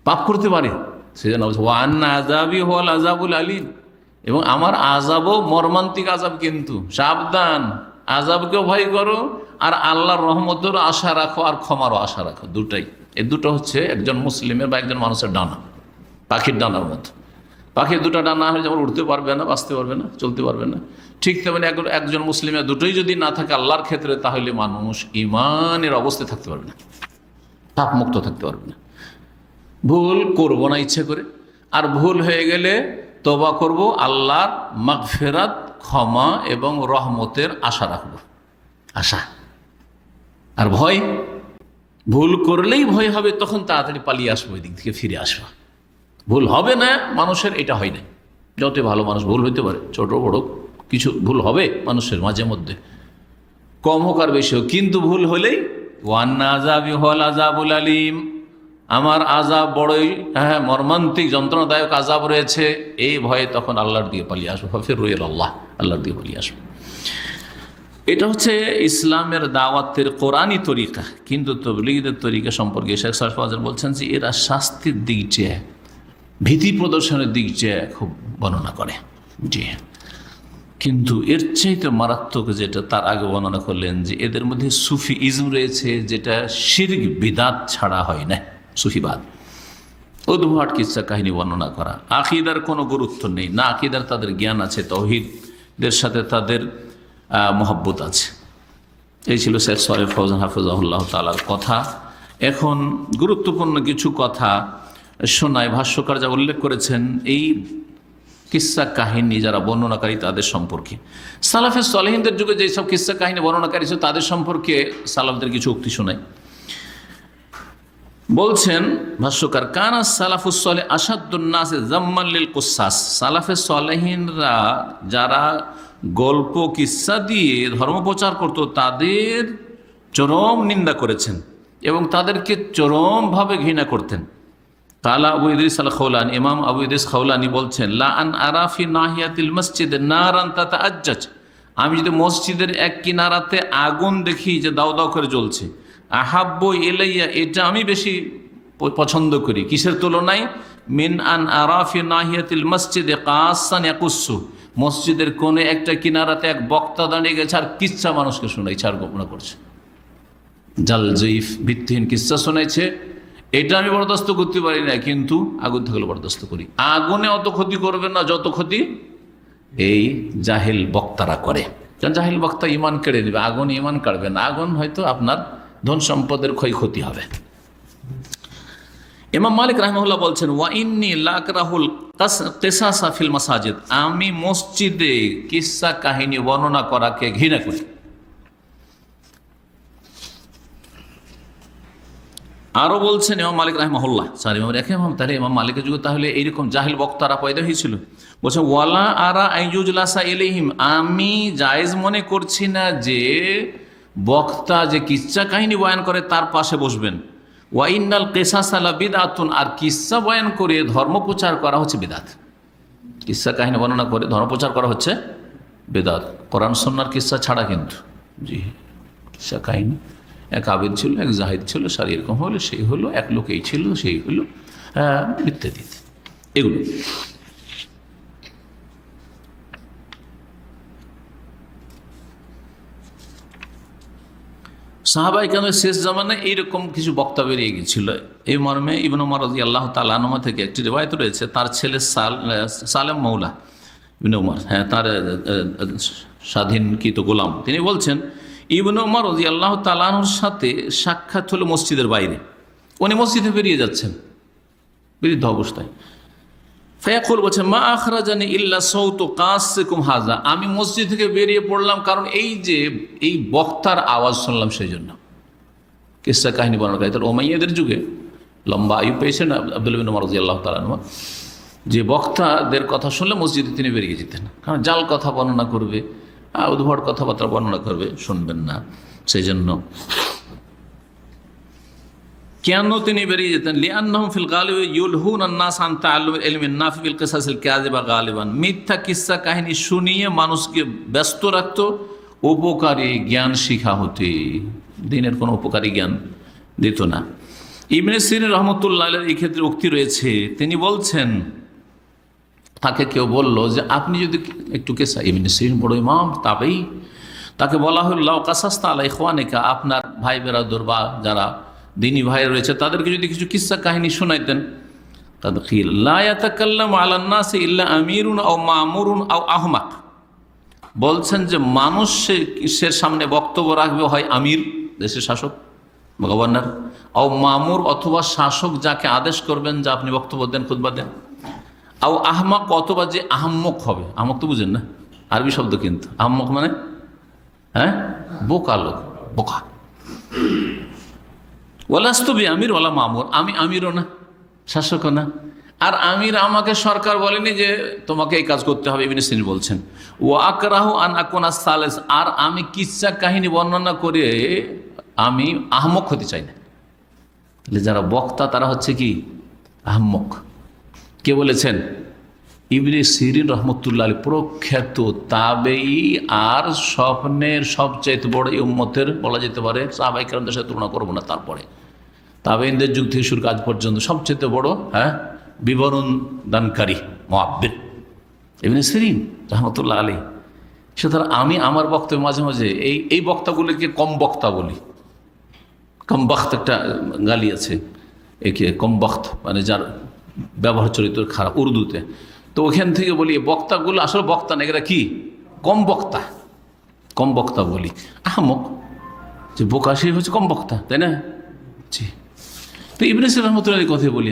পাপ করতে পারে। সেজন্য ওয়ান্না আযাবি হুয়াল আযাবুল আলীম, এবং আমার আযাবও মর্মান্তিক আযাব, কিন্তু সাবধান, আযাবকেও ভয় করো আর আল্লাহর রহমতেরও আশা রাখো আর ক্ষমারও আশা রাখো। দুটাই, এই দুটো হচ্ছে একজন মুসলিমের বা একজন মানুষের ডানা, পাখির ডানার মতো। পাখির দুটো ডানা হলে যেমন উঠতে পারবে না, বাঁচতে পারবে না, চলতে পারবে না, ঠিক তেমনি একজন মুসলিমের দুটোই যদি না থাকে আল্লাহর ক্ষেত্রে, তাহলে মানুষ ইমানের অবস্থায় থাকতে পারবে না, পাপ মুক্ত থাকতে পারবে না। ভুল করবো না ইচ্ছে করে, আর ভুল হয়ে গেলে তওবা করব, আল্লাহর মাগফিরাত, ক্ষমা এবং রহমতের আশা রাখবো, আশা। আর ভয়, ভুল করলেই ভয় হবে, তখন তাড়াতাড়ি পালিয়ে আসবো, ওই দিক থেকে ফিরে আসবো। ভুল হবে না মানুষের, এটা হয় না। যত ভালো মানুষ, ভুল হইতে পারে, ছোট বড় কিছু ভুল হবে মানুষের মাঝে মধ্যে, কম হোক আর বেশি হোক, কিন্তু ভুল হলেই ওয়ান্না আযাবি হুয়াল আযাবুল আলীম, আমার আযাব বড়ই মর্মান্তিক, যন্ত্রণাদায়ক আযাব রয়েছে, এই ভয়ে তখন আল্লাহর দিকে পালিয়ে আসবো। ফাফিরু ইলাল্লাহ, আল্লাহর দিকে পালিয়ে আসবো। এটা হচ্ছে ইসলামের দাওয়াতের কোরআনী তরিকা। কিন্তু তাবলীগের তরিকা সম্পর্কে শেখ সালেহ ফাউজান বলছেন যে এরা শাস্তির দিক চেয়ে, ভীতি প্রদর্শনের দিক চেয়ে খুব বর্ণনা করে। জি, কিন্তু এর চাইতে মারাত্মক যেটা তার আগে বর্ণনা করলেন, যে এদের মধ্যে সুফি ইজম রয়েছে, যেটা শিরক বিদাত ছাড়া হয় না। সুফিবাদ, উদ্ভট কিচ্ছা কাহিনী বর্ণনা করা, আকীদার কোনো গুরুত্ব নেই না, আকীদার তাদের জ্ঞান আছে, তাওহীদের সাথে তাদের মহব্বত আছে। এই ছিল শেখ সালেহ ফাউজান হাফিজাহুল্লাহ তাআলার কথা। এখন গুরুত্বপূর্ণ কিছু কথা শোনায়। ভাষ্যকার যা উল্লেখ করেছেন এই কিস্সা কাহিনী যারা বর্ণনাকারী তাদের সম্পর্কে, সালাফে সালেহিনদের যুগে যেসব কিস্সা কাহিনী বর্ণনাকারী ছিল তাদের সম্পর্কে সালাফদের কিছু উক্তি শোনায়। বলছেন ভাষ্যকার, কানা সালাফুস সালেহ আশাদ্দুন নাসি যাম্মান লিল কুসাস, সালাফে সালেহিনরা যারা গল্প কিস্সা দিয়ে ধর্ম প্রচার করত তাদের চরম নিন্দা করেছেন এবং তাদেরকে চরমভাবে ঘৃণা করতেন। কালা আবু ইদ্রিস আল খাওলানি, ইমাম আবু ইদ্রিস খাওলানি বলছেন, লা আন আরাফি নাহিয়াতিল মসজিদে নারান তাতাআজ্জাজ, আমি যদি মসজিদের এক কিনারাতে আগুন দেখি যে দাও দাও করে জ্বলছে, আহাব্বু ইলাইয়া, এটা আমি বেশি পছন্দ করি, কিসের তুলনায়, মিন আন আরাফি নাহিয়াতিল মসজিদে কাসান ইয়াকুসু, মসজিদের কোনে একটা কিনারাতে এক বক্তা দাঁড়িয়ে গেছে আর কিচ্ছা মানুষকে শোনাইছে আর গোপনা করছে, জাল জয়ীফ, ভিত্তিহীন কিচ্ছা শোনাইছে, এটা আমি বরদাস্ত করতে পারি না, কিন্তু আগুন থাকলে বরদাস্ত করি। আগুনে অত ক্ষতি করবে না যত ক্ষতি এই জাহিল বক্তারা করে, কারণ জাহিল বক্তা ইমান কেড়ে নেবে, আগুন ইমান কাড়বে না, আগুন হয়তো আপনার ধন সম্পদের ক্ষয়ক্ষতি হবে। ইমাম মালিক রাহিমাহুল্লাহ বলছেন, ওয়া ইন্নী লাকরাহুল কিসাসা ফিল মাসাজিদ, আমি মসজিদে কিসসা কাহিনী বর্ণনা করাকে ঘৃণা করি। আরো বলছেন ইমাম মালিক রাহিমাহুল্লাহ, তাহলে ইমাম মালিকের যুগে তাহলে এইরকম জাহিল বক্তারা পয়দা হয়েছিল। বলছেন, ওয়ালা আরা আইজুজলাসা ইলাইহিম, আমি জায়েজ মনে করছি না যে বক্তা যে কিচ্ছা কাহিনী বয়ান করে তার পাশে বসবেন। ওয়াইনাল কিসাসা লা বিদআতুন, আর কিচ্ছা বয়ান করে ধর্ম প্রচার করা হচ্ছে বিদআত। কিচ্ছা কাহিনী বর্ণনা করে ধর্ম প্রচার করা হচ্ছে বিদআত, কোরআন সুন্নাহর কিচ্ছা ছাড়া। কিন্তু জি, কিচ্ছা কাহিনী, এক আবেদ ছিল, এক জাহিদ ছিল, সারি এরকম হলো, সেই হলো, এক লোক এই ছিল, সেই হলো, ইত্যাদি, এগুলো। সাহাবায়ে কেরামের শেষ জামানায় এইরকম কিছু বক্তা বেরিয়ে গিয়েছিল। এই মর্মে ইবনে উমর রাদিয়াল্লাহু তাআলা আনহু থেকে একটি রিওয়ায়াত রয়েছে, তার ছেলে সালেম মৌলা ইবনে উমর, তার স্বাধীনকৃত গোলাম, তিনি বলছেন, ইবনে উমর রাদিয়াল্লাহু তাআলা আনহুর সাথে সাক্ষাৎ হলো মসজিদের বাইরে। উনি মসজিদে বেরিয়ে যাচ্ছেন বিরুদ্ধ অবস্থায়, ফায়াকুল বলছে মা আখরাজানি ইল্লা সাউতু কাসিকুম হাযা, আমি মসজিদ থেকে বেরিয়ে পড়লাম কারণ এই যে এই বক্তার আওয়াজ শুনলাম সেই জন্য। কিসসা কাহিনী বর্ণনা করে তার উমাইয়াদের যুগে লম্বা আয়ু পেয়েছেন আব্দুল্লাহ বিন উমর রাদিয়াল্লাহু তাআলা আনহু, যে বক্তাদের কথা শুনলে মসজিদে তিনি বেরিয়ে যেতেন, কারণ জাল কথা বর্ণনা করবে, উদ্ভট কথাবার্তা বর্ণনা করবে, শুনবেন না, সেই জন্য। কেন তিনি বেরিয়ে যেতেন? লিআন্নাহুম ফিল গালিব ইউলহুনা আন-নাস আন তাআল্লুমিল ইলমি নাফি বিল কিসাসিল কাযিবা গালিবান, মিথ্যা কিসসা কাহিনী শুনিয়ে মানুষকে ব্যস্ত রাখত উপকারী জ্ঞান শিখা হতে, দিনের কোনো উপকারী জ্ঞান দিত না। ইবনে সিরিন রহমতুল্লাহ আলাইহির এই ক্ষেত্রে উক্তি রয়েছে, তিনি বলছেন তাকে কেউ বলল যে আপনি যদি একটু কেসা, ইবনে সিরিন বড় ইমাম তাবেঈ, তাকে বলা হল লাউ কাসাসতা আলা ইখওয়ানিকা, আপনার ভাই বেরাদর বা যারা দিনী ভাই রয়েছে তাদেরকে যদি কিছু কিসসা কাহিনী শোনাইতেন, তাদখিল লা ইয়াতাকাল্লামু আলান নাসি ইল্লা আমিরুন আও মামুরুন আও আহমাক, বলছেন যে মানুষের সামনে বক্তব্য রাখবে হয় আমির, দেশের শাসক গভর্নর, আও মামুর অথবা শাসক যাকে আদেশ করবেন যে আপনি বক্তব্য দেন, খুতবা দেন, আও আহমাক অথবা যে আহম্মক হবে, আহমক তো বুঝেন না, আরবি শব্দ কিন্তু আহম্মক মানে বোকা লোক, বোকা। ওয়ালাস্তু বিআমির ওয়ালা মামুর, আমি আমিরও না শাসকও না, আর আমির আমাকে সরকার বলেনি যে তোমাকে এই কাজ করতে হবে, ইবনে সিরিন বলছেন। ওয়া আকরাহু আন আকুনা সালিস, আর আমি কিসসা কাহিনী বর্ণনা করে আমি আহমক হতে চাই না। যারা বক্তা তারা হচ্ছে কি আহমক। কে বলেছেন? ইবনে সিরিন রহমতুল্লাহ আলাইহি, প্রখ্যাত তাবেঈ, আর স্বপ্নের সবচাইতে বড় এই উম্মতের বলা যেতে পারে, সাহাবায়ে কেরামদের সাথে তুলনা করবো না, তারপরে তাবেঈনদের যুগ থেকে শুরু আজ পর্যন্ত সবচেয়ে বড় বিবরণ দানকারী মুআব্বির ইবনে সিরিন রহমতুল্লাহ আলাইহি। সুতরাং আমি আমার বক্তব্য মাঝে মাঝে এই বক্তাগুলিকে কম বক্তা বলি। কম বক্ত একটা গালি আছে, একে কম বক্ত মানে যার ব্যবহার চরিত্র খারাপ উর্দুতে, তো ওখান থেকে বলি বক্তাগুলো আসলে বক্তা না, এরা কি কম বক্তা, কম বক্তা বলি। আহমক যে বোকা সে হচ্ছে কম বক্তা, তাই না? জি। তো ইবনে সিরিন রহমতুল্লাহ কথাই বলি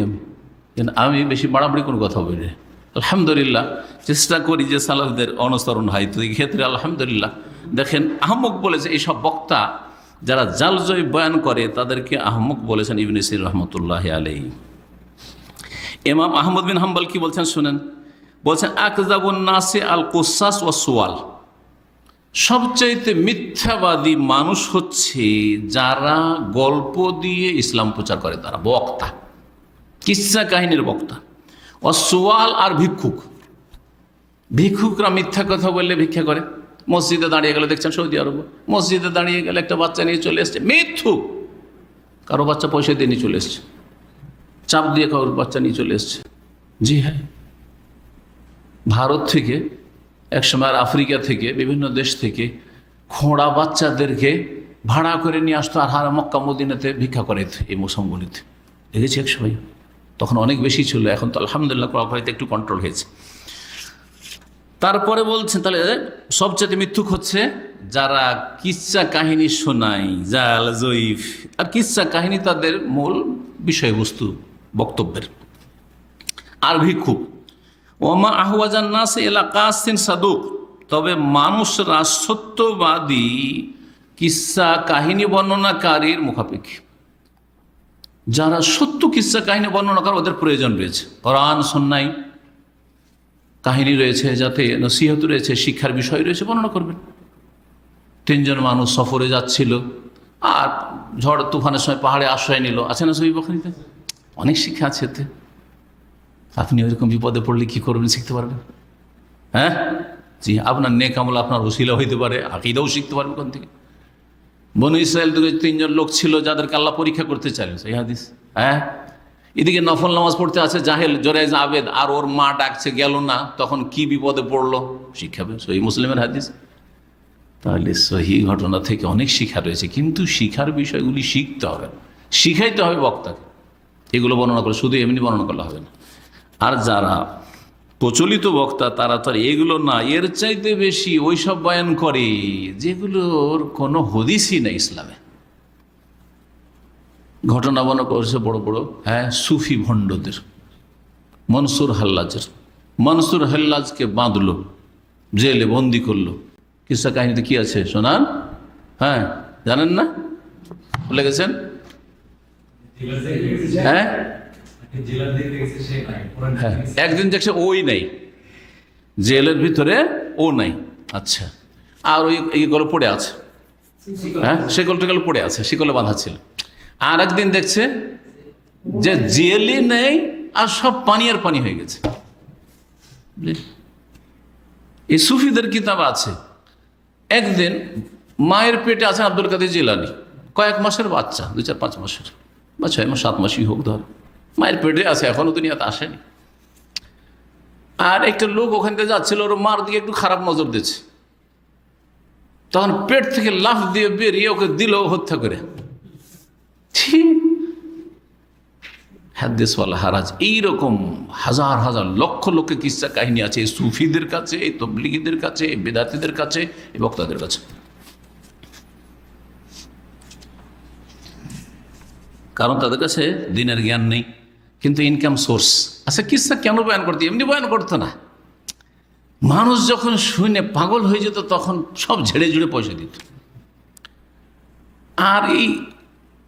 আমি বেশি বাড়াবাড়ি কোনো কথা বলি না। আলহামদুলিল্লাহ চেষ্টা করি যে সালাফদের অনুসরণ হয়, তো এই ক্ষেত্রে আলহামদুলিল্লাহ দেখেন আহমক বলেছে, এইসব বক্তা যারা জালজয় বয়ান করে তাদেরকে আহমক বলেছেন ইবনে সিরিন রহমতুল্লাহ আলাইহি। ইমাম আহমদ বিন হাম্বল কি বলছেন শুনেন, বলছেন আকযাবুন নাসি আল কুসাস ওয়াস সুয়াল, সবচাইতে মিথ্যাবাদী মানুষ হচ্ছে যারা গল্প দিয়ে ইসলাম প্রচার করে, তারা বক্তা, কিসসা কাহিনীর বক্তা। ওয়াসওয়াল, আর ভিক্ষুক, ভিক্ষুকরা মিথ্যা কথা বললে ভিক্ষা করে। মসজিদে দাঁড়িয়ে গেলে দেখছেন সৌদি আরব, মসজিদে দাঁড়িয়ে গেলে একটা বাচ্চা নিয়ে চলে এসছে, মিথ্যুক, কারো বাচ্চা পয়সা দিয়ে নিয়ে চলে এসছে, চাপ দিয়ে কারোর বাচ্চা নিয়ে চলে এসছে। জি হ্যাঁ, ভারত থেকে একসময়, আর আফ্রিকা থেকে, বিভিন্ন দেশ থেকে খোঁড়া বাচ্চাদেরকে ভাড়া করে নিয়ে আসতো, আর মক্কা মদিনাতে ভিক্ষা করে এই মৌসুমগুলিতে, দেখেছি এক সময়। তখন অনেক বেশি ছিল, এখন তো আলহামদুলিল্লাহ হয়তো একটু কন্ট্রোল হয়েছে। তারপরে বলছেন তাহলে সবচেয়ে মিথ্যুক হচ্ছে যারা কিসসা কাহিনী শোনায়, জাল জয়ীফ, আর কিসসা কাহিনী তাদের মূল বিষয়বস্তু বক্তব্যের। আর ভিক্ষুক ওমা আহওয়াজান নাস ইলা কাসিন সাদুক, তবে মানুষরা সত্যবাদী কিসসা কাহিনী বর্ণনাকারীর মুখাপেক্ষী। যারা সত্য কিসসা কাহিনী বর্ণনা করে ওদের প্রয়োজন রয়েছে, কোরআন সুন্নাহ কাহিনী রয়েছে, যাতে নসিহত রয়েছে, শিক্ষার বিষয় রয়েছে, বর্ণনা করবেন। তিনজন মানুষ সফরে যাচ্ছিল, আর ঝড় তুফানের সময় পাহাড়ে আশ্রয় নিল, আছে না সহিহ বুখারীতে? অনেক শিক্ষা আছে এতে। আপনি ওইরকম বিপদে পড়লে কি করবেন শিখতে পারবেন। জি, আপনার নেক আমল আপনার ওসিলা হইতে পারে, আকীদাও শিখতে পারবেন কোন থেকে। বনু ইসরায়েল থেকে তিনজন লোক ছিল যাদেরকে আল্লাহ পরীক্ষা করতে চাইলেন, সেই হাদিস। এদিকে নফল নামাজ পড়তে আছে জাহেল জোরাইজ আবেদ, আর ওর মা ডাকছে গেল না, তখন কি বিপদে পড়লো শিখাবে, সহিহ মুসলিমের হাদিস। তাহলে সহি ঘটনা থেকে অনেক শিক্ষা রয়েছে, কিন্তু শিখার বিষয়গুলি শিখতে হবে, শিখাইতে হবে বক্তাকে। এগুলো বর্ণনা করে শুধু এমনি বর্ণনা করলে হবে না। আর যারা প্রচলিত বক্তা তারা তো এগুলো না, এর চাইতে বেশি ওইসব বয়ান করে যেগুলোর কোনো হদিসই নেই ইসলামে। ঘটনা বর্ণনা করেছে বড় বড় সুফি ভণ্ডদের, মনসুর হাল্লাজের, মনসুর হেল্লাজকে বাঁধলো, জেলে বন্দি করলো। কিসা কাহিনীতে কি আছে শোনান। হ্যাঁ, জানেন না? ভুলে গেছেন? হ্যাঁ, হ্যাঁ, একদিন দেখছে ওই নাই, জেলের ভিতরে ও নাই। আচ্ছা, আর ওই এইগুলো পড়ে আছে, হ্যাঁ, শিকল টিকল পড়ে আছে, শিকলে বাঁধা ছিল। আর একদিন দেখছে যে জেলই নেই, আর সব পানি আর পানি হয়ে গেছে। এই সুফিদের কিতাব আছে। একদিন মায়ের পেটে আছেন আব্দুল কাদের জিলানী, কয়েক মাসের বাচ্চা, 2-4-5 মাসের বা 6 মাস 7 মাসই হোক ধর, মায়ের পেটে আছে, এখনো দুনিয়াতে আসেনি। আর একটা লোক ওখান থেকে যাচ্ছিল, ওর মার দিকে একটু খারাপ নজর দিচ্ছে, তখন পেট থেকে লাফ দিয়ে বেরিয়ে ওকে দিল হত্যা করে। ঠিক হাদিসওয়ালা হারাজ। এইরকম হাজার হাজার লক্ষ লক্ষ কিসসা কাহিনী আছে এই সুফিদের কাছে, এই তবলিগীদের কাছে, এই বেদাতীদের কাছে, এই বক্তাদের কাছে। কারণ তাদের কাছে দিনের জ্ঞান নেই, কিন্তু ইনকাম সোর্স আচ্ছা। কিসসা কেন বয়ান করতে? এমনি বয়ান করতো না। মানুষ যখন শুনে পাগল হয়ে যেত, তখন সব ঝেড়ে ঝুড়ে পয়সা দিত। আর এই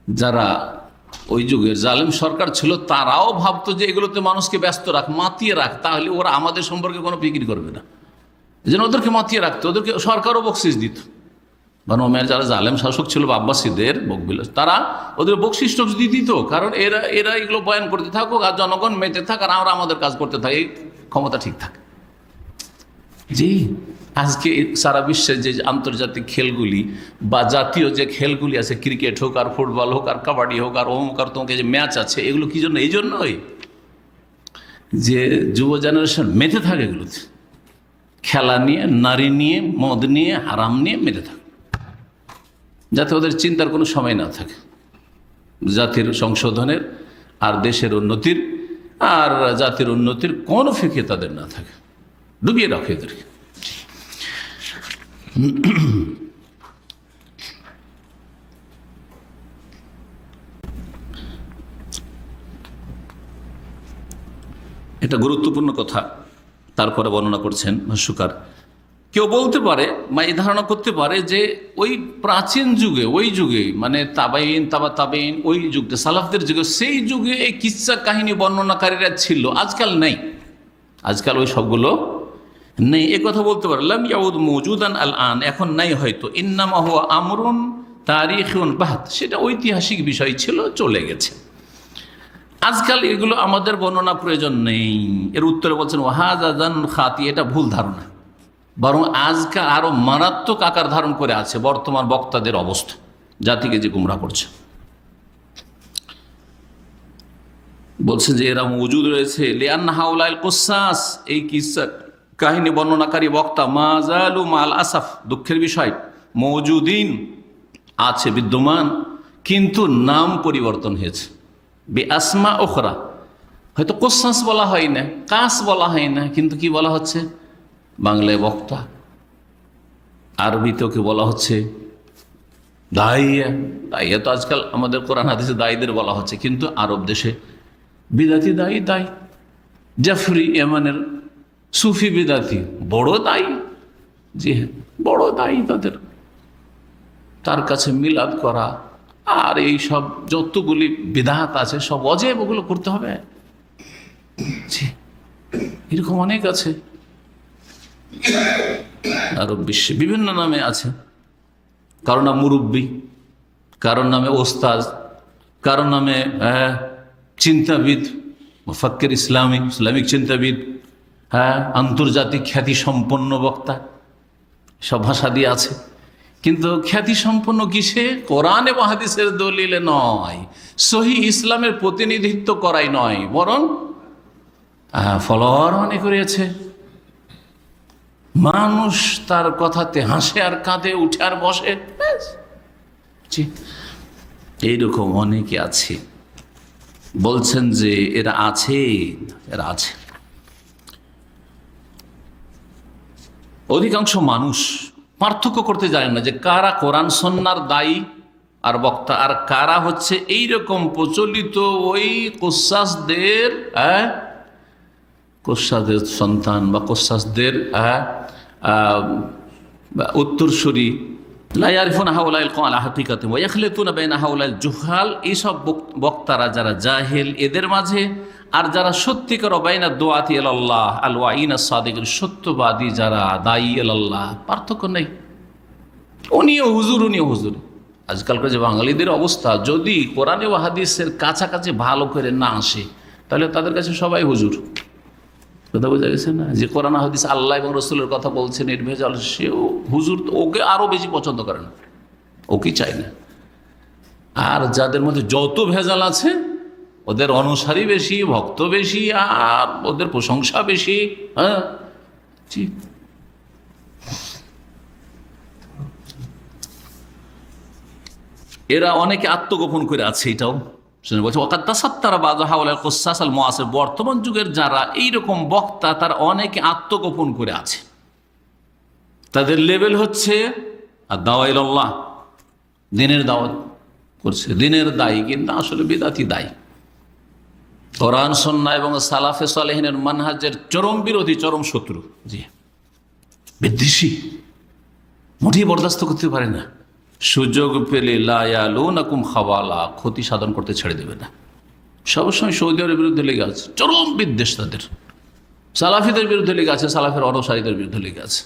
যারা ওই যুগের জালেম সরকার ছিল, তারাও ভাবতো যে এগুলোতে মানুষকে ব্যস্ত রাখ, মাতিয়ে রাখ, তাহলে ওরা আমাদের সম্পর্কে কোনো ফিকির করবে না। এই জন্য ওদেরকে মাতিয়ে রাখতো, ওদেরকে সরকারও বকশিস দিত। বনু উমাইয়ার যারা জালেম শাসক ছিল, আব্বাসীদের বকবিলাস, তারা ওদের বকশিস টকশিস দিয়ে দিত। কারণ এরা এগুলো বয়ান করতে থাকুক, আর জনগণ মেতে থাক, আর আমরা আমাদের কাজ করতে থাকি, এই ক্ষমতা ঠিক থাকে। জি, আজকে সারা বিশ্বের যে আন্তর্জাতিক খেলগুলি বা জাতীয় যে খেলগুলি আছে, ক্রিকেট হোক আর ফুটবল হোক আর কাবাডি হোক আর অমুক আর তোমাকে যে ম্যাচ আছে, এগুলো কি জন্য? এই জন্যই যে যুব জেনারেশন মেতে থাকে এগুলোতে, খেলা নিয়ে, নারী নিয়ে, মদ নিয়ে, হারাম নিয়ে মেতে থাকে, যাতে ওদের চিন্তার কোনো সময় না থাকে জাতির সংশোধনের আর দেশের উন্নতির আর জাতির উন্নতির কোনো ফিকে তাদের না থাকে, ডুবিয়ে রাখে এদেরকে। এটা গুরুত্বপূর্ণ কথা। তারপরে বর্ণনা করছেন ভাষ্যকার, কেউ বলতে পারে বা এই ধারণা করতে পারে যে ওই প্রাচীন যুগে, ওই যুগে মানে তাবাইন, তাবাইন, ওই যুগে সালাফদের যুগে, সেই যুগে এই কিচ্ছা কাহিনী বর্ণনাকারীরা ছিল, আজকাল নেই, আজকাল ওই সবগুলো নেই। এ কথা বলতে পারে লাম ইয়াউদ মওজুদান আল আন, এখন নাই হয়তো। ইন্নামা হুয়া আমরুন তারিখুন বাহত, সেটা ঐতিহাসিক বিষয় ছিল, চলে গেছে। আজকাল এগুলো আমাদের বর্ণনা প্রয়োজন নেই। এর উত্তরে বলছেন ওয়াহাজান খাতি, এটা ভুল ধারণা, বরং আজকাল আরো মারাত্মক আকার ধারণ করে আছে বর্তমান বক্তাদের অবস্থা, জাতিকে যে গুমরাহ করছে। বলছেন যে এরা মজুদ রয়েছে, লিআন্না হাউলাল কুসাস, এই কিসসা কাহিনী বর্ণনাকারী বক্তা মাজালু মাল আসাফ, দুঃখের বিষয়, মওজুদিন আছে, বিদ্যমান, কিন্তু নাম পরিবর্তন হয়েছে। বে আসমা ওখরা, হয়তো কোসাস বলা হয় না, কাস বলা হয় না, কিন্তু কি বলা হচ্ছে? বাংলায় বক্তা, আরবিতে ওকে বলা হচ্ছে দাইয়া। দাইয়া তো আজকাল আমাদের কোরআন হাদিসে দায়ীদের বলা হচ্ছে, কিন্তু আরব দেশে বিদাতি দায়ী, দায়ী জাফরি ইয়ামানের সুফি বিদাতি বড় দায়ী, জি হ্যাঁ, বড় দায়ী তাদের, তার কাছে মিলাদ করা আর এই সব যতগুলি বিদআত আছে সব অজেব, ওগুলো করতে হবে। এরকম অনেক আছে আরব বিশ্বে, বিভিন্ন নামে আছে। কারো নাম মুরব্বী, কারোর নামে ওস্তাদ, কারোর নামে চিন্তাবিদ, মুফাক্কির ইসলামিক চিন্তাবিদ, হ্যাঁ, আন্তর্জাতিক খ্যাতি সম্পন্ন বক্তা, সব ভাষা দিয়ে আছে। কিন্তু খ্যাতি সম্পন্ন কিসে? কোরআন এবং হাদিসের দলিলে নয়, সহি ইসলামের প্রতিনিধিত্ব করাই নয়, বরং ফলোয়ার মনে করেছে। মানুষ তার কথাতে হাসে আর কাঁদে, উঠে আর বসে। এইরকম অনেকে আছে। বলছেন যে এরা আছে, এরা আছে। অধিকাংশ মানুষ পার্থক্য করতে জানে না যে কারা কোরআন সুন্নাহর দায়ী আর বক্তা, আর কারা হচ্ছে এইরকম প্রচলিত ওই কুসাসদের কোশ্বাসদের সন্তান বা কোশ্বাসদের উত্তরসূরি, লা ইয়ারিফুনা হাউলাইল কওলা হাকিকাতুন ওয়া ইয়াখলিতুনা বাইনা হাউলাইল জুহাল, এইসব বক্তারা যারা জাহেল এদের মাঝে, আর যারা সত্যিকার বাইনা দুআতি ইলাল্লাহ আল ওয়াইনা সাদিকিন, সত্যবাদী যারা দায়ী ইলাল্লাহ, পার্থক্য নেই। উনিও হুজুর, উনিও হুজুর। আজকালকার যে বাঙালিদের অবস্থা, যদি কোরআনে ও হাদিসের কাছাকাছি ভালো করে না আসে তাহলে তাদের কাছে সবাই হুজুর। কথা বোঝা গেছে না? যে কোরআন হাদিস আল্লাহ এবং রসুলের কথা বলছেন নির্ভেজাল, সেও হুজুর, ওকে আরও বেশি পছন্দ করে না, ওকে চাই না। আর যাদের মধ্যে যত ভেজাল আছে, ওদের অনুসারী বেশি, ভক্ত বেশি, আর ওদের প্রশংসা বেশি। হ্যাঁ, ঠিক। এরা অনেকে আত্মগোপন করে আছে, এটাও শুনে বলছে বর্তমান যুগের যারা এইরকম বক্তা, তার অনেকে আত্মগোপন করে আছে। তাদের লেভেল হচ্ছে দাওয়াইল্লাহ, দিনের দাওয়াত করছে, দিনের দায়ী, কিন্তু আসলে বিদাতি দায়ী। কোরআন সুন্নাহ এবং সালাফে সালেহিনের মানহাজের চরম বিরোধী, চরম শত্রু। জি, বিদ্বেষী, মোটেই বরদাস্ত করতে পারে না। সুযোগ পেলে লা ইয়ালুনাকুম খাওয়ালা, ক্ষতি সাধন করতে ছেড়ে দেবে না। সবসময় সৌদি আরবের বিরুদ্ধে লেগে আছে, চরম বিদ্বেষ তাদের। সালাফিদের বিরুদ্ধে লেগে আছে, সালাফের অনুসারীদের বিরুদ্ধে লেগে আছে।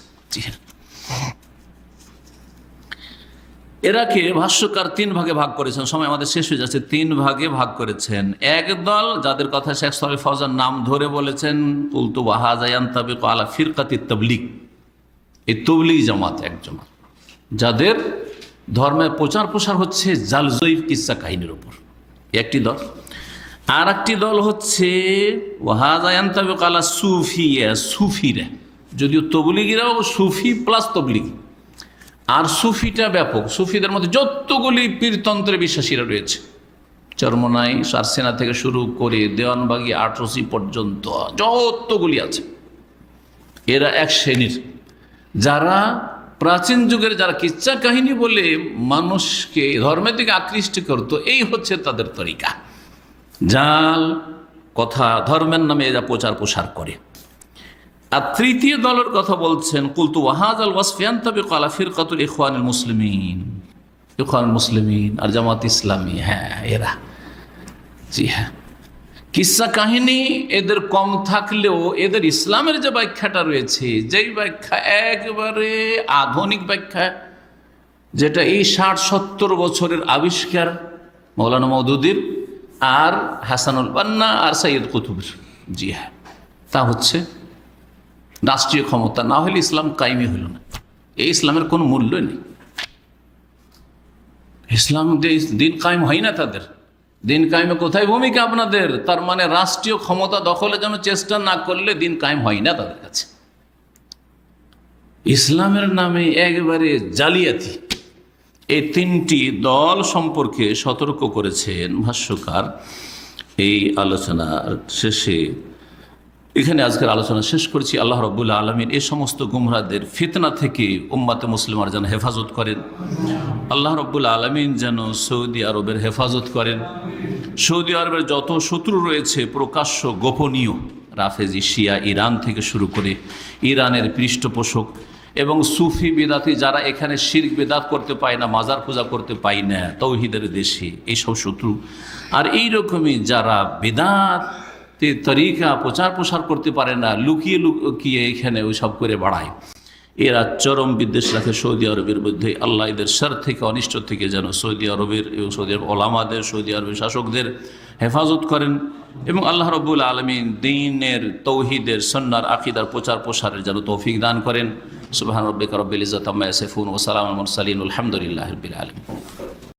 এরাকে ভাষ্যকার তিন ভাগে ভাগ করেছেন, সময় আমাদের শেষ হয়ে যাচ্ছে। তিন ভাগে ভাগ করেছেন। এক দল, যাদের কথা শেখ সালেহ ফৌজান নাম ধরে বলেছেন, কুলতু ওয়াহাযা ইয়ানতাবিকু আলা ফিরকাতিত তাবলীগ, এই তবলীগ জামাত, এক জামাত যাদের ধর্মের প্রচার প্রসার হচ্ছে জাল জয়ীফ কিসসা কাহিনীর উপর, একটি দল। আর একটি দল হচ্ছে ওয়াহাযা ইয়ানতাবিকু আলা সুফিয়া, সুফিরা, যদিও তবলীগীরাও সুফি প্লাস তবলীগী, আর সুফিটা ব্যাপক। সুফিদের মধ্যে যতগুলি পীরতন্ত্রে বিশ্বাসীরা রয়েছে, চরমনাই, সারসেনা থেকে শুরু করে দেওয়ানবাগি, আটরসি পর্যন্ত যতগুলি আছে, এরা এক শ্রেণীর, যারা প্রাচীন যুগের যারা কিচ্ছা কাহিনী বলে মানুষকে ধর্মের দিকে আকৃষ্ট করতো, এই হচ্ছে তাদের তরিকা। জাল কথা ধর্মের নামে এরা প্রচার প্রসার করে। আর তৃতীয় দলের কথা বলছেন, কুলতু ওয়াহাযাল ওয়াসফ ইয়ানতাবিকু আলা ফিরকাতুল ইখওয়ানুল মুসলিমিন, ইখওয়ানুল মুসলিমিন আর জামাত ইসলামী। হ্যাঁ, এরা, জি হ্যাঁ, কিসসা কাহিনী এদের কম থাকলেও এদের ইসলামের যে ব্যাখ্যাটা রয়েছে, যেই ব্যাখ্যা একেবারে আধুনিক ব্যাখ্যা, যেটা এই 60-70 বছরের আবিষ্কার মৌলানা মওদুদির আর হাসানুল বান্না আর সৈয়দ কুতুবের, জি হ্যাঁ, তা হচ্ছে রাষ্ট্রীয় ক্ষমতা না হলে ইসলাম কায়েমই হইল না। এই ইসলামের কোনো মূল্য নেই। ইসলাম দিন কায়েম হয় না তাদের। দিন কায়েমে কোথায় ভূমিকা আপনাদের? তার মানে রাষ্ট্রীয় ক্ষমতা দখলের জন্য চেষ্টা না করলে দিন কায়েম হয় না তাদের কাছে। ইসলামের নামে একেবারে জালিয়াতি। এই তিনটি দল সম্পর্কে সতর্ক করেছেন ভাষ্যকার এই আলোচনার শেষে। এখানে আজকের আলোচনা শেষ করছি। আল্লাহ রাব্বুল আলামিন এই সমস্ত গুমরাহদের ফিতনা থেকে উম্মাতে মুসলিমার যেন হেফাজত করেন। আল্লাহ রাব্বুল আলামিন যেন সৌদি আরবের হেফাজত করেন। সৌদি আরবের যত শত্রু রয়েছে, প্রকাশ্য গোপনীয়, রাফেজি, শিয়া, ইরান থেকে শুরু করে ইরানের পৃষ্ঠপোষক এবং সুফি বেদাতি যারা এখানে শিরক বেদাত করতে পায় না, মাজার পূজা করতে পায় না, তৌহিদের দেশে এইসব শত্রু, আর এইরকমই যারা বেদাত তরিকা প্রচার প্রসার করতে পারে না, লুকিয়ে লুকিয়ে এখানে ওই সব করে বাড়ায়, এরা চরম বিদ্বেষ রাখে সৌদি আরবের মধ্যে। আল্লাহ এদের শার থেকে, অনিষ্ট থেকে যেন সৌদি আরবের এবং সৌদি আরব ওলামাদের, সৌদি আরবের শাসকদের হেফাজত করেন এবং আল্লাহ রাব্বুল আলামিন দ্বীনের, তৌহিদের, সুন্নাহর, আকীদার প্রচার প্রসারের যেন তৌফিক দান করেন। সুবহান রাব্বিকা রাব্বিল ইজ্জাতি আম্মা ইয়াসিফুন ওয়া সালামুন আলাল মুরসালিন, আলহামদুলিল্লাহি রাব্বিল আলামিন।